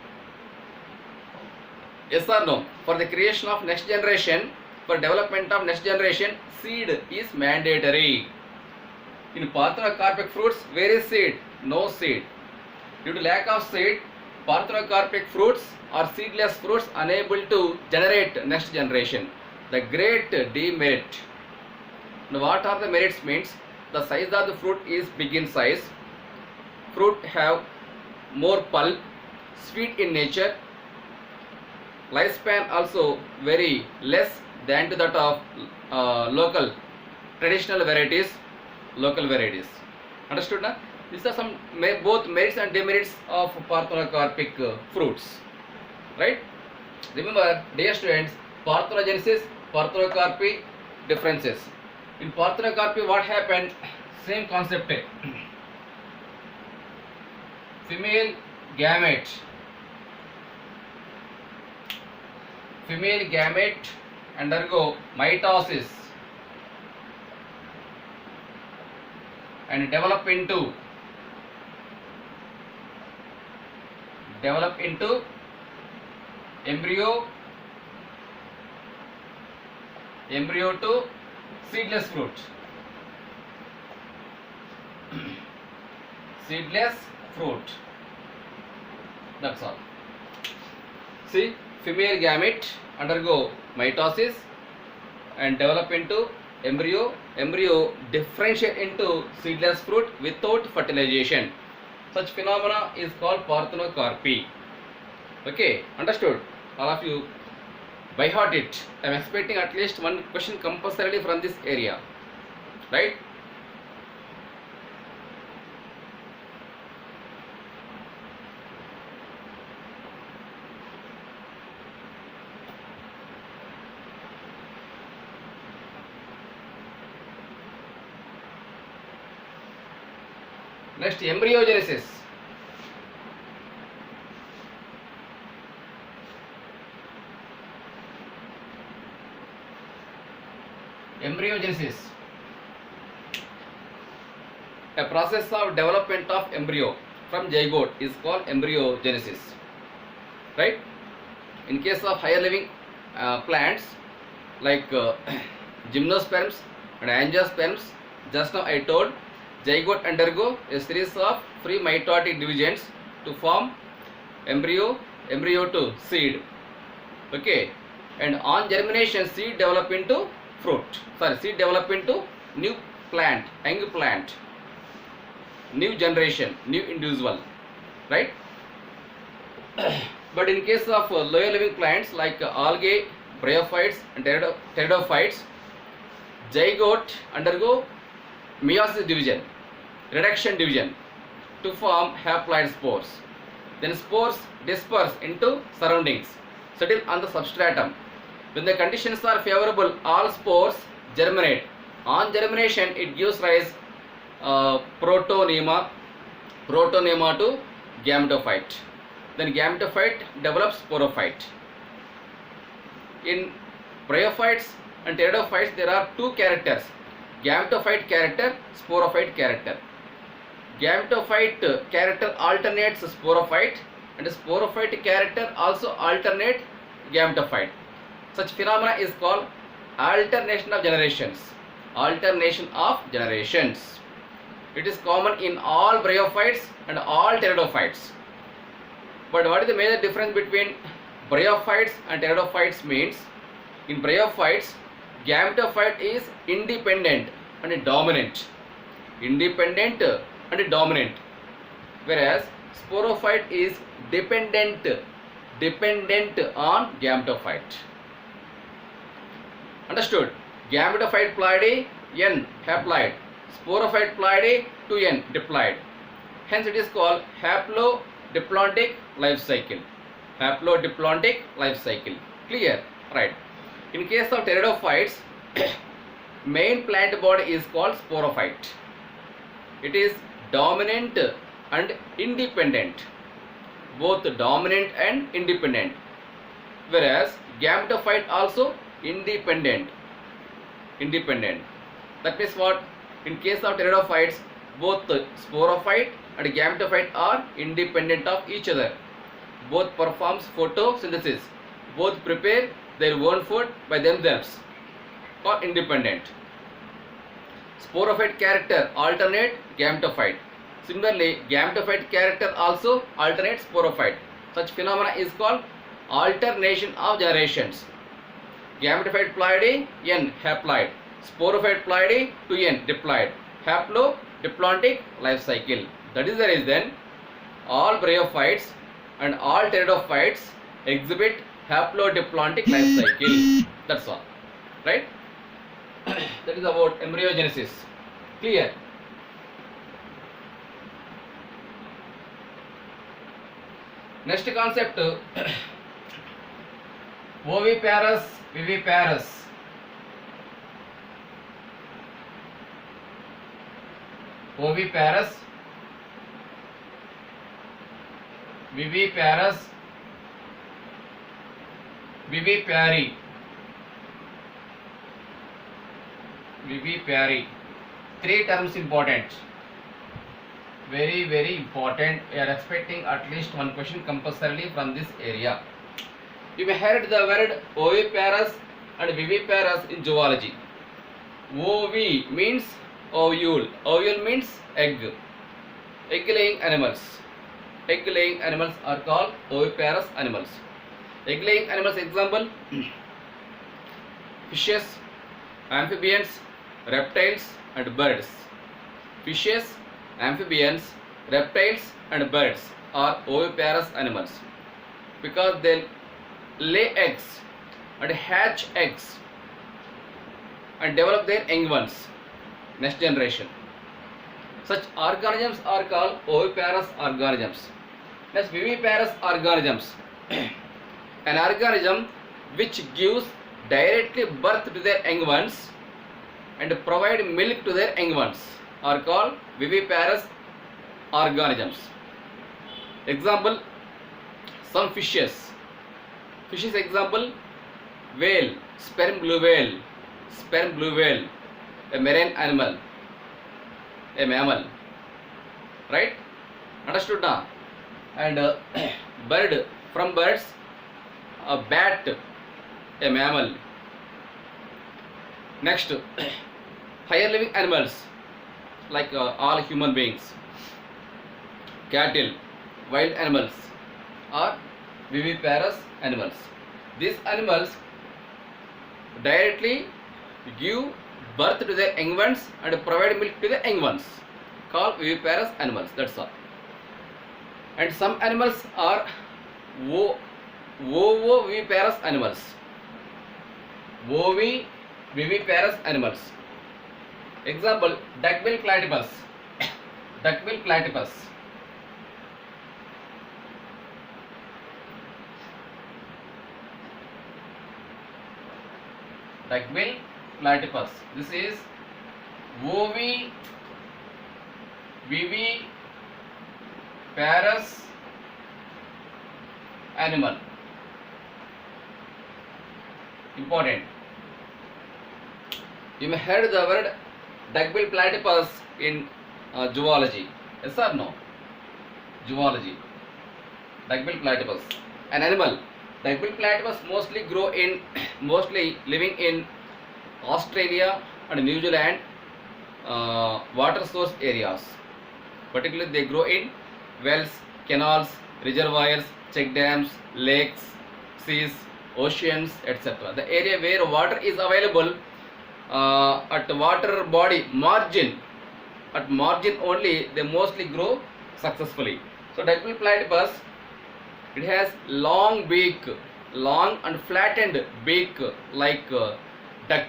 [SPEAKER 1] Yes or no? For the creation of next generation, for development of next generation, seed is mandatory. In parthenocarpic fruits, where is seed? No seed. Due to lack of seed, parthenocarpic fruits or seedless fruits unable to generate next generation. The great demerit. Now what are the merits means? The size of the fruit is big in size. Fruit have more pulp, sweet in nature. Lifespan also very less than to that of local traditional varieties, local varieties. Understood na? These are some both merits and demerits of parthenocarpic fruits. Right? Remember, dear students, parthenogenesis, parthenocarpy, differences. In parthenocarpy, what happened? Same concept. Female gamete. Female gamete undergo mitosis and develop into embryo to seedless fruit. Seedless fruit. That's all. See, female gamete undergo mitosis and develop into embryo. Embryo differentiate into seedless fruit without fertilization. Such phenomena is called parthenocarpy. Okay, understood? All of you by heart it. I am expecting at least one question compulsorily from this area. Right? Next, embryogenesis. Embryogenesis. A process of development of embryo from zygote is called embryogenesis. Right? In case of higher living plants like gymnosperms and angiosperms, just now I told, zygote undergo a series of free mitotic divisions to form embryo to seed. Okay, and on germination, seed develop into fruit. Seed develop into new plant, young plant, new generation, new individual. Right? But in case of lower living plants like algae, bryophytes and pteridophytes, zygote undergo meiosis division, reduction division to form haploid spores. Then spores disperse into surroundings, settle on the substratum. When the conditions are favorable, all spores germinate. On germination, it gives rise protonema to gametophyte. Then gametophyte develops sporophyte. In bryophytes and pteridophytes, there are two characters: gametophyte character, sporophyte character. Gametophyte character alternates sporophyte, and sporophyte character also alternate gametophyte. Such phenomena is called alternation of generations. Alternation of generations. It is common in all bryophytes and all pteridophytes. But what is the major difference between bryophytes and pteridophytes means? In bryophytes, gametophyte is independent and dominant. Independent and dominant. Whereas sporophyte is dependent on gametophyte. Understood? Gametophyte ploidy N haploid. Sporophyte ploidy, 2N diploid. Hence it is called haplodiplontic life cycle. Haplodiplontic life cycle. Clear? Right. In case of pteridophytes, main plant body is called sporophyte. It is dominant and independent. Both dominant and independent. Whereas gametophyte also independent. That means what? In case of pteridophytes, both sporophyte and gametophyte are independent of each other. Both performs photosynthesis. Both prepare their own food by themselves, or independent. Sporophyte character alternate gametophyte. Similarly, gametophyte character also alternates sporophyte. Such phenomena is called alternation of generations. Gametophyte ploidy, N haploid. Sporophyte ploidy, 2N diploid. Haplodiplontic life cycle. That is the reason all bryophytes and all pteridophytes exhibit haplodiplontic life cycle. That's all. Right? That is about embryogenesis. Clear? Next concept, oviparous, viviparous. Oviparous, viviparous, vivipary. Vivipary. 3 terms important. Very important. We are expecting at least one question compulsorily from this area. You may heard the word oviparous and viviparous in zoology. Ovi means ovule. Ovule means egg. Egg-laying animals. Egg-laying animals are called oviparous animals. Egg-laying animals example: fishes, amphibians, reptiles and birds. Fishes, amphibians, reptiles and birds are oviparous animals because they lay eggs and hatch eggs and develop their young ones, next generation. Such organisms are called oviparous organisms. Next, viviparous organisms. An organism which gives directly birth to their young ones and provide milk to their young ones are called viviparous organisms. Example, some fishes. Fishes example, whale, sperm blue whale, a marine animal, a mammal. Right? Understood now? And bird, from birds, a bat, a mammal. Next, higher living animals like all human beings, cattle, wild animals are viviparous animals. These animals directly give birth to their young ones and provide milk to the young ones, called viviparous animals. That's all. And some animals are ovoviviparous animals. Oviviviparous animals. Example, duckbill platypus. Duckbill platypus. Duckbill platypus. This is oviviviparous animal. Important. You may heard the word duckbill platypus in zoology. Yes or no? Zoology. Duckbill platypus. An animal. Duckbill platypus mostly living in Australia and New Zealand water source areas. Particularly they grow in wells, canals, reservoirs, check dams, lakes, seas, oceans, etc. The area where water is available at water body margin, at margin only they mostly grow successfully. So duckbill platypus, it has long beak, long and flattened beak like duck.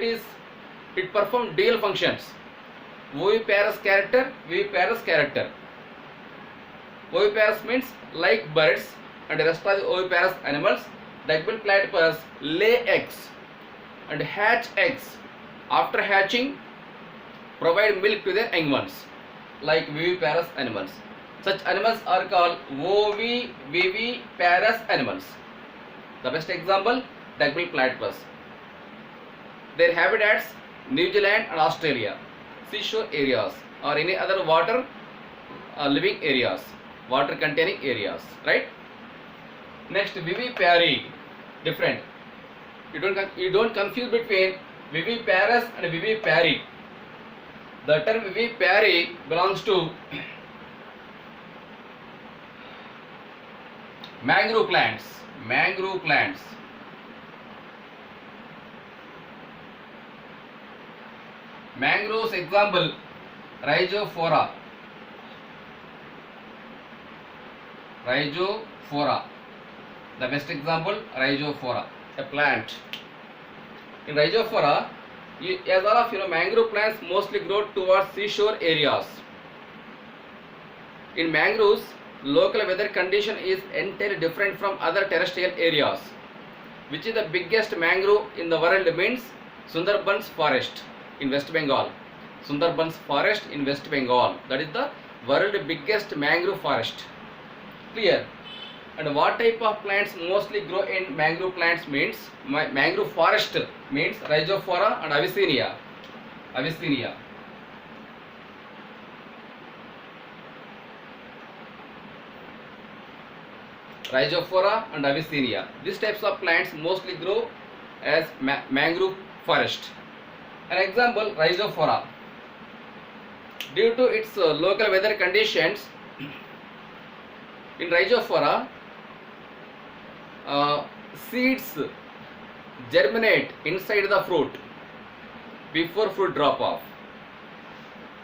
[SPEAKER 1] it performs dual functions. Oviparous character, viviparous character. Oviparous means like birds and the rest of the oviparous animals. Duckbill platypus lay eggs and hatch eggs. After hatching, provide milk to their young ones, like viviparous animals. Such animals are called oviviparous animals. The best example, duckbill platypus. Their habitats New Zealand and Australia, seashore areas or any other water living areas, water containing areas, right? Next, vivipary, different. You don't confuse between viviparous and vivipary. The term vivipary belongs to mangrove plants. Mangrove plants. Mangroves example, Rhizophora. Rhizophora. The best example, Rhizophora, a plant. In Rhizophora, as all of you know, mangrove plants mostly grow towards seashore areas. In mangroves, local weather condition is entirely different from other terrestrial areas. Which is the biggest mangrove in the world means Sundarbans forest in West Bengal. Sundarbans forest in West Bengal. That is the world biggest mangrove forest. Clear? And what type of plants mostly grow in mangrove plants means mangrove forest means Rhizophora and Avicennia. Avicennia. Rhizophora and Avicennia. These types of plants mostly grow as mangrove forest. An example, Rhizophora. Due to its local weather conditions, in Rhizophora, seeds germinate inside the fruit before fruit drop off.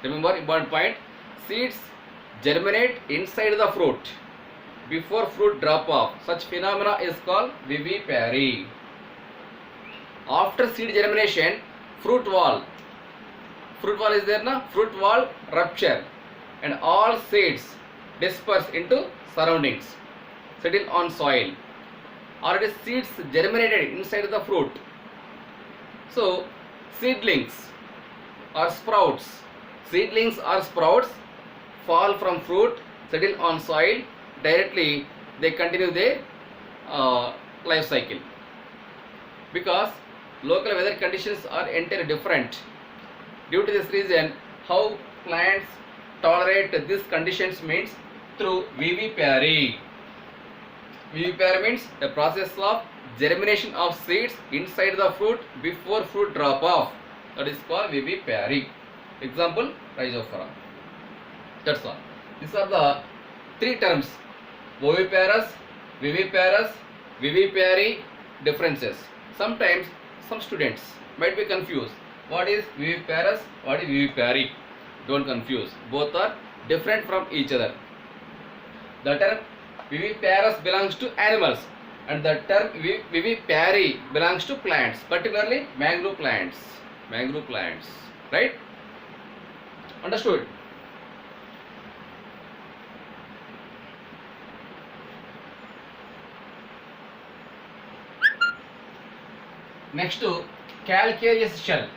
[SPEAKER 1] Remember, important point, seeds germinate inside the fruit before fruit drop off. Such phenomena is called vivipary. After seed germination, fruit wall is there na? Fruit wall rupture and all seeds disperse into surroundings, settle on soil. Already seeds germinated inside the fruit. So seedlings or sprouts fall from fruit, settle on soil, directly they continue their life cycle. Because local weather conditions are entirely different. Due to this reason, how plants tolerate these conditions means through vivipary. Vivipary means the process of germination of seeds inside the fruit before fruit drop off. That is called vivipary. Example, Rhizophora. That's all. These are the three terms: oviparous, viviparous, vivipary differences. Sometimes some students might be confused. What is viviparous? What is vivipary? Don't confuse. Both are different from each other. The term viviparous belongs to animals and the term vivipary belongs to plants, particularly mangrove plants. Mangrove plants. Right? Understood? Next to calcareous shell.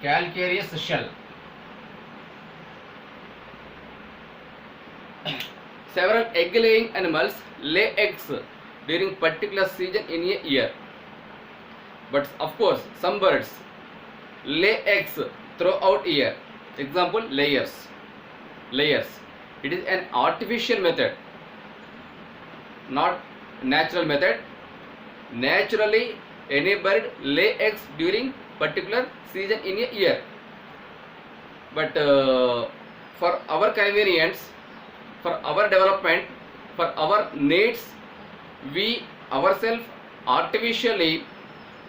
[SPEAKER 1] Calcareous shell. Several egg-laying animals lay eggs during particular season in a year. But of course, some birds lay eggs throughout year. Example, layers. Layers. It is an artificial method, not natural method. Naturally, any bird lay eggs during particular season in a year. But for our convenience, for our development, for our needs, we ourselves artificially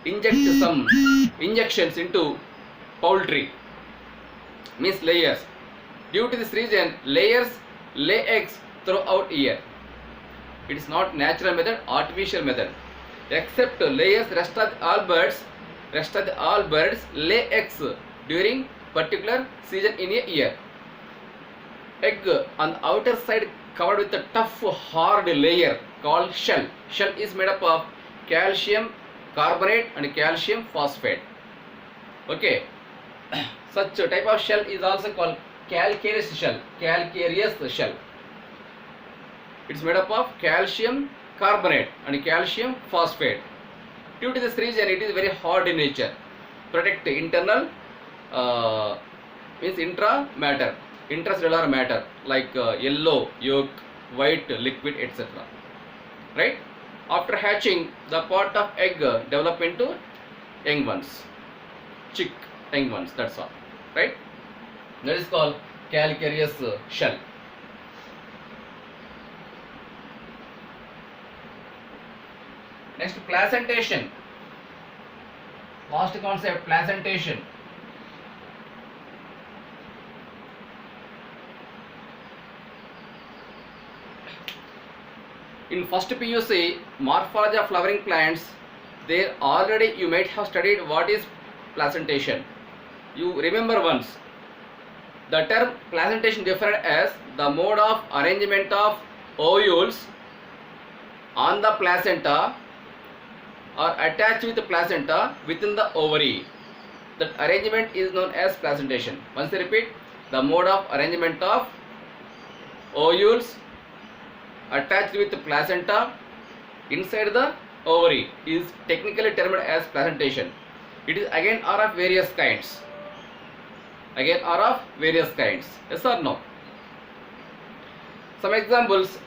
[SPEAKER 1] inject some injections into poultry, means layers. Due to this reason, layers lay eggs throughout year. It is not natural method, artificial method. Except layers, rest of all birds lay eggs during particular season in a year. Egg on the outer side covered with a tough hard layer called shell. Shell is made up of calcium carbonate and calcium phosphate. Okay. Such a type of shell is also called calcareous shell. Calcareous shell. It's made up of calcium carbonate and calcium phosphate. Due to this reason, it is very hard in nature. Protect internal means intracellular matter like yellow yolk, white liquid, etc. Right? After hatching, the part of egg develop into young ones, chick young ones. That's all. Right? That is called calcareous shell. Next, placentation. Last concept, placentation. In first PUC, morphology of flowering plants, there already you might have studied what is placentation. You remember once. The term placentation defined as the mode of arrangement of ovules on the placenta or attached with the placenta within the ovary. That arrangement is known as placentation. Once I repeat, the mode of arrangement of ovules attached with the placenta inside the ovary is technically termed as placentation. It is again are of various kinds. Yes or no? Some examples.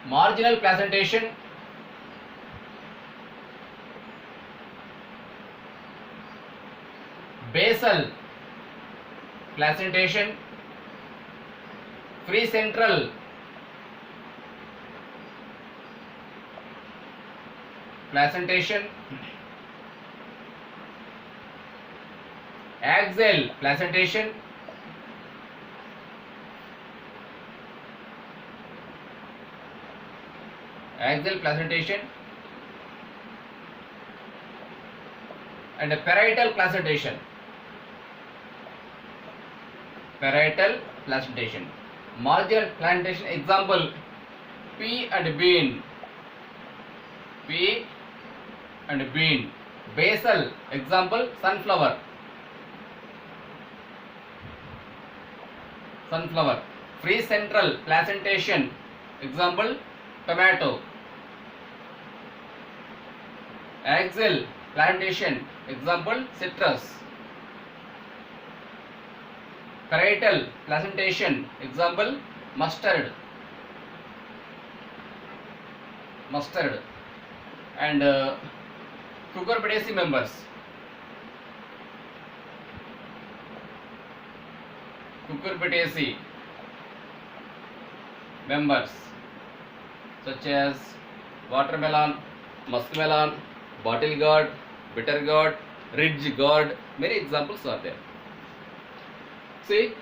[SPEAKER 1] Marginal placentation, basal placentation, free central placentation, axial placentation, and a parietal placentation. Marginal placentation example, pea and bean. Basal example, sunflower. Free central placentation example, tomato. Axial placentation example, citrus. Parietal placentation example, mustard. And cucurbitaceae members. Such as watermelon, muskmelon, bottle gourd, bitter gourd, ridge gourd. Many examples are there. See,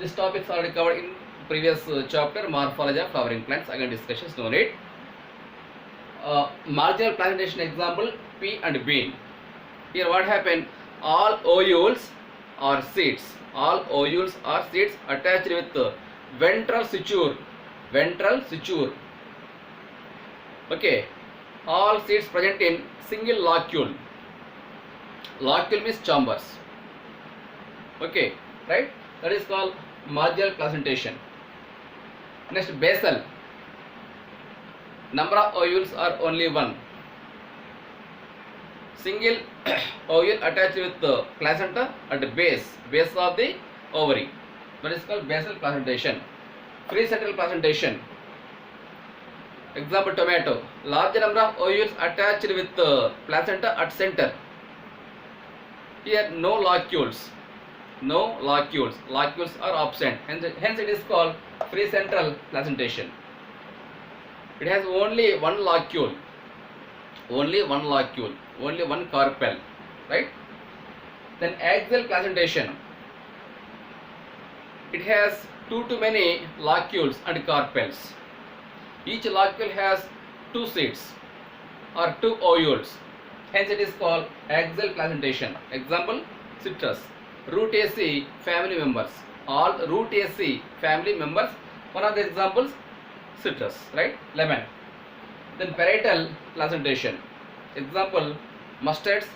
[SPEAKER 1] this topics already covered in previous chapter, morphology of flowering plants. Again, discussions no need. Marginal placentation example, pea and bean. Here what happened? All ovules are seeds attached with ventral suture. Okay, all seeds present in single locule. Locule means chambers. Okay, right? That is called marginal placentation. Next, basal. Number of ovules are only one. Single ovule attached with the placenta at the base of the ovary. That is called basal placentation. Free central placentation. Example, tomato. Large number of ovules attached with the placenta at center. Here no locules. Locules are absent. Hence it is called free central placentation. It has only one locule. Only one carpel. Right? Then axial placentation. It has two to many locules and carpels. Each locule has two seeds or two ovules. Hence it is called axial placentation. Example, citrus. Rutaceae family members. All Rutaceae family members. One of the examples, citrus, right? Lemon. Then parietal placentation. Example, mustards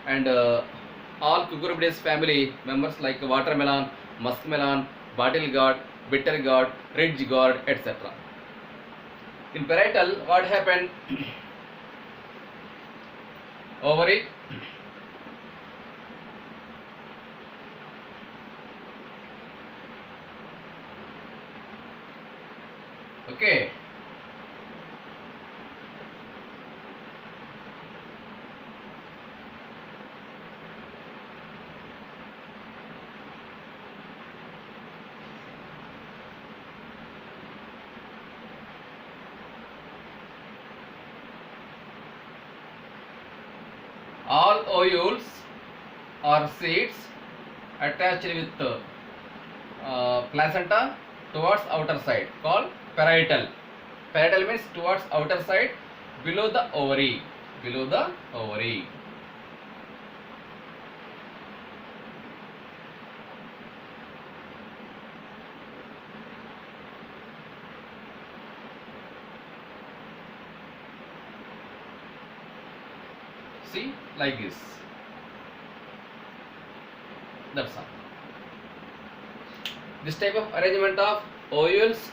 [SPEAKER 1] and all Cucurbitaceae family members like watermelon, muskmelon, bottle gourd, bitter gourd, ridge gourd, etc. In parietal, what happened? Ovary, okay, all ovules or seeds attached with placenta towards outer side called parietal. Parietal means towards outer side, below the ovary. Below the ovary. See, like this. That's all. This type of arrangement of ovules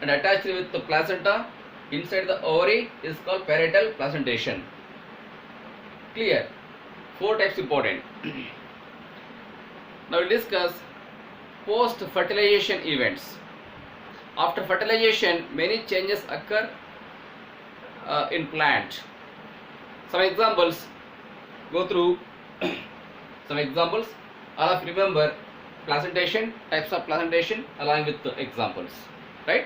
[SPEAKER 1] and attached with the placenta inside the ovary is called parietal placentation. Clear? 4 types important. Now we'll discuss post-fertilization events. After fertilization, many changes occur in plant. Some examples, go through some examples. All of you remember placentation, types of placentation along with the examples, right?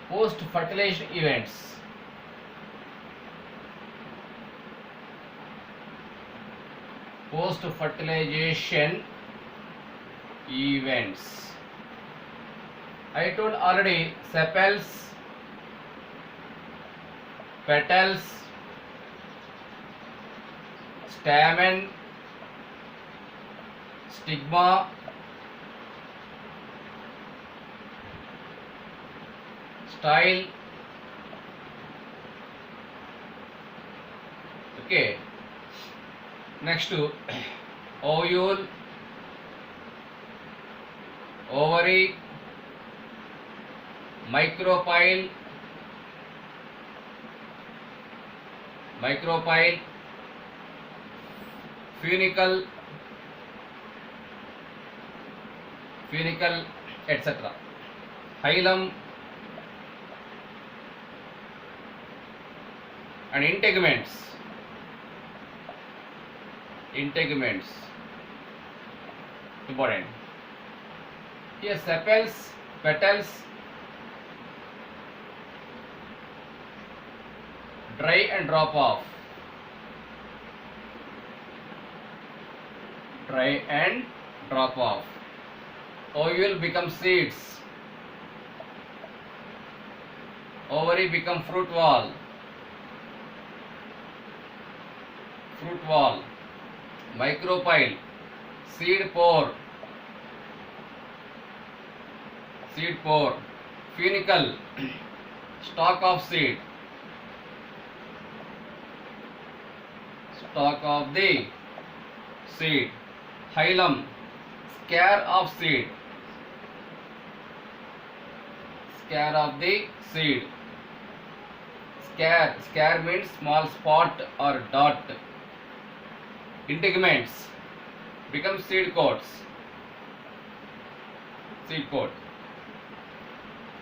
[SPEAKER 1] Post-fertilization events. Post-fertilization events. I told already, sepals, petals, stamen, stigma, style. Okay. Next to ovule, ovary, micropyle, funicle, etc. Hilum and integuments. Important. Here sepals, petals, dry and drop off. Ovule become seeds. Ovary become fruit wall. Micropyle, seed pore. Funicle, stalk of seed. Hilum, scare of seed. Scare means small spot or dot. Integuments become seed coats,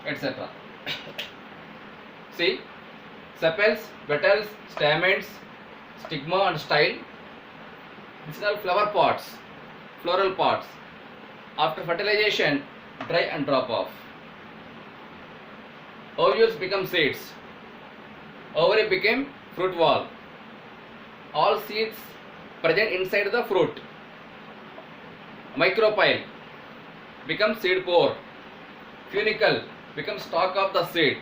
[SPEAKER 1] etc. See, sepals, petals, stamens, stigma and style. These are flower pods, floral pods. After fertilization, dry and drop off. Ovules become seeds. Ovary became fruit wall. All seeds present inside the fruit. Micropyle becomes seed pore. Funicle becomes stalk of the seed.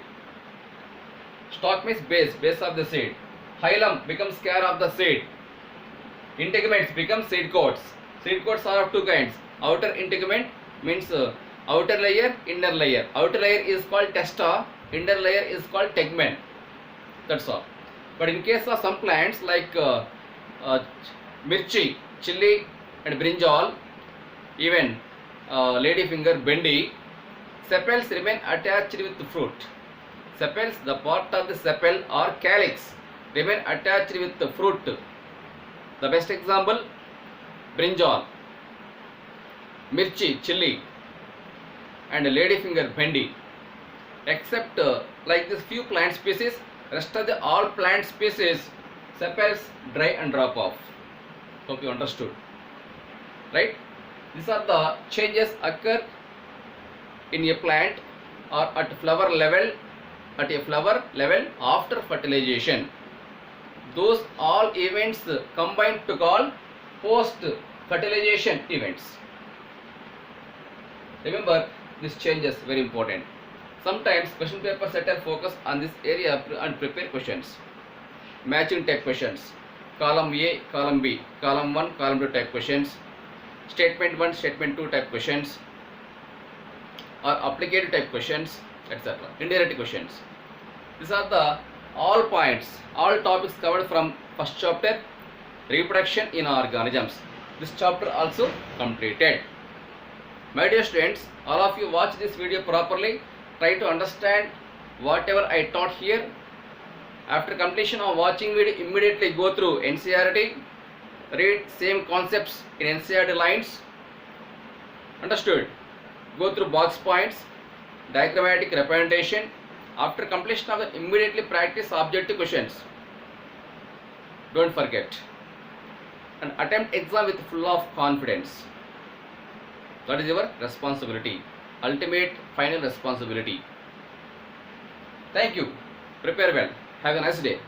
[SPEAKER 1] Stalk means base of the seed. Hilum becomes scare of the seed. Integuments become seed coats. Seed coats are of two kinds. Outer integument means outer layer, inner layer. Outer layer is called testa, inner layer is called tegmen. That's all. But in case of some plants like mirchi, chili and brinjal, even ladyfinger, bendi, sepals remain attached with the fruit. Sepals, the part of the sepal or calyx remain attached with the fruit. The best example, brinjal, mirchi, chili and ladyfinger, bendi. Except like this few plant species, rest of the all plant species sepals dry and drop off. Hope you understood, right? These are the changes occur in a plant or at flower level, after fertilization. Those all events combined to call post fertilization events. Remember, this changes very important. Sometimes question paper setter focus on this area and prepare questions. Matching type questions. Column A, column B, column 1, column 2 type questions. Statement 1, statement 2 type questions. Or applicative type questions, etc. Indirect questions. These are the all points, all topics covered from first chapter, reproduction in organisms. This chapter also completed. My dear students, all of you watch this video properly. Try to understand whatever I taught here. After completion of watching video, immediately go through NCERT. Read same concepts in NCERT lines. Understood? Go through box points, diagrammatic representation. After completion of the immediately practice objective questions. Don't forget. And attempt exam with full of confidence. That is your responsibility. Ultimate final responsibility. Thank you. Prepare well. Have a nice day.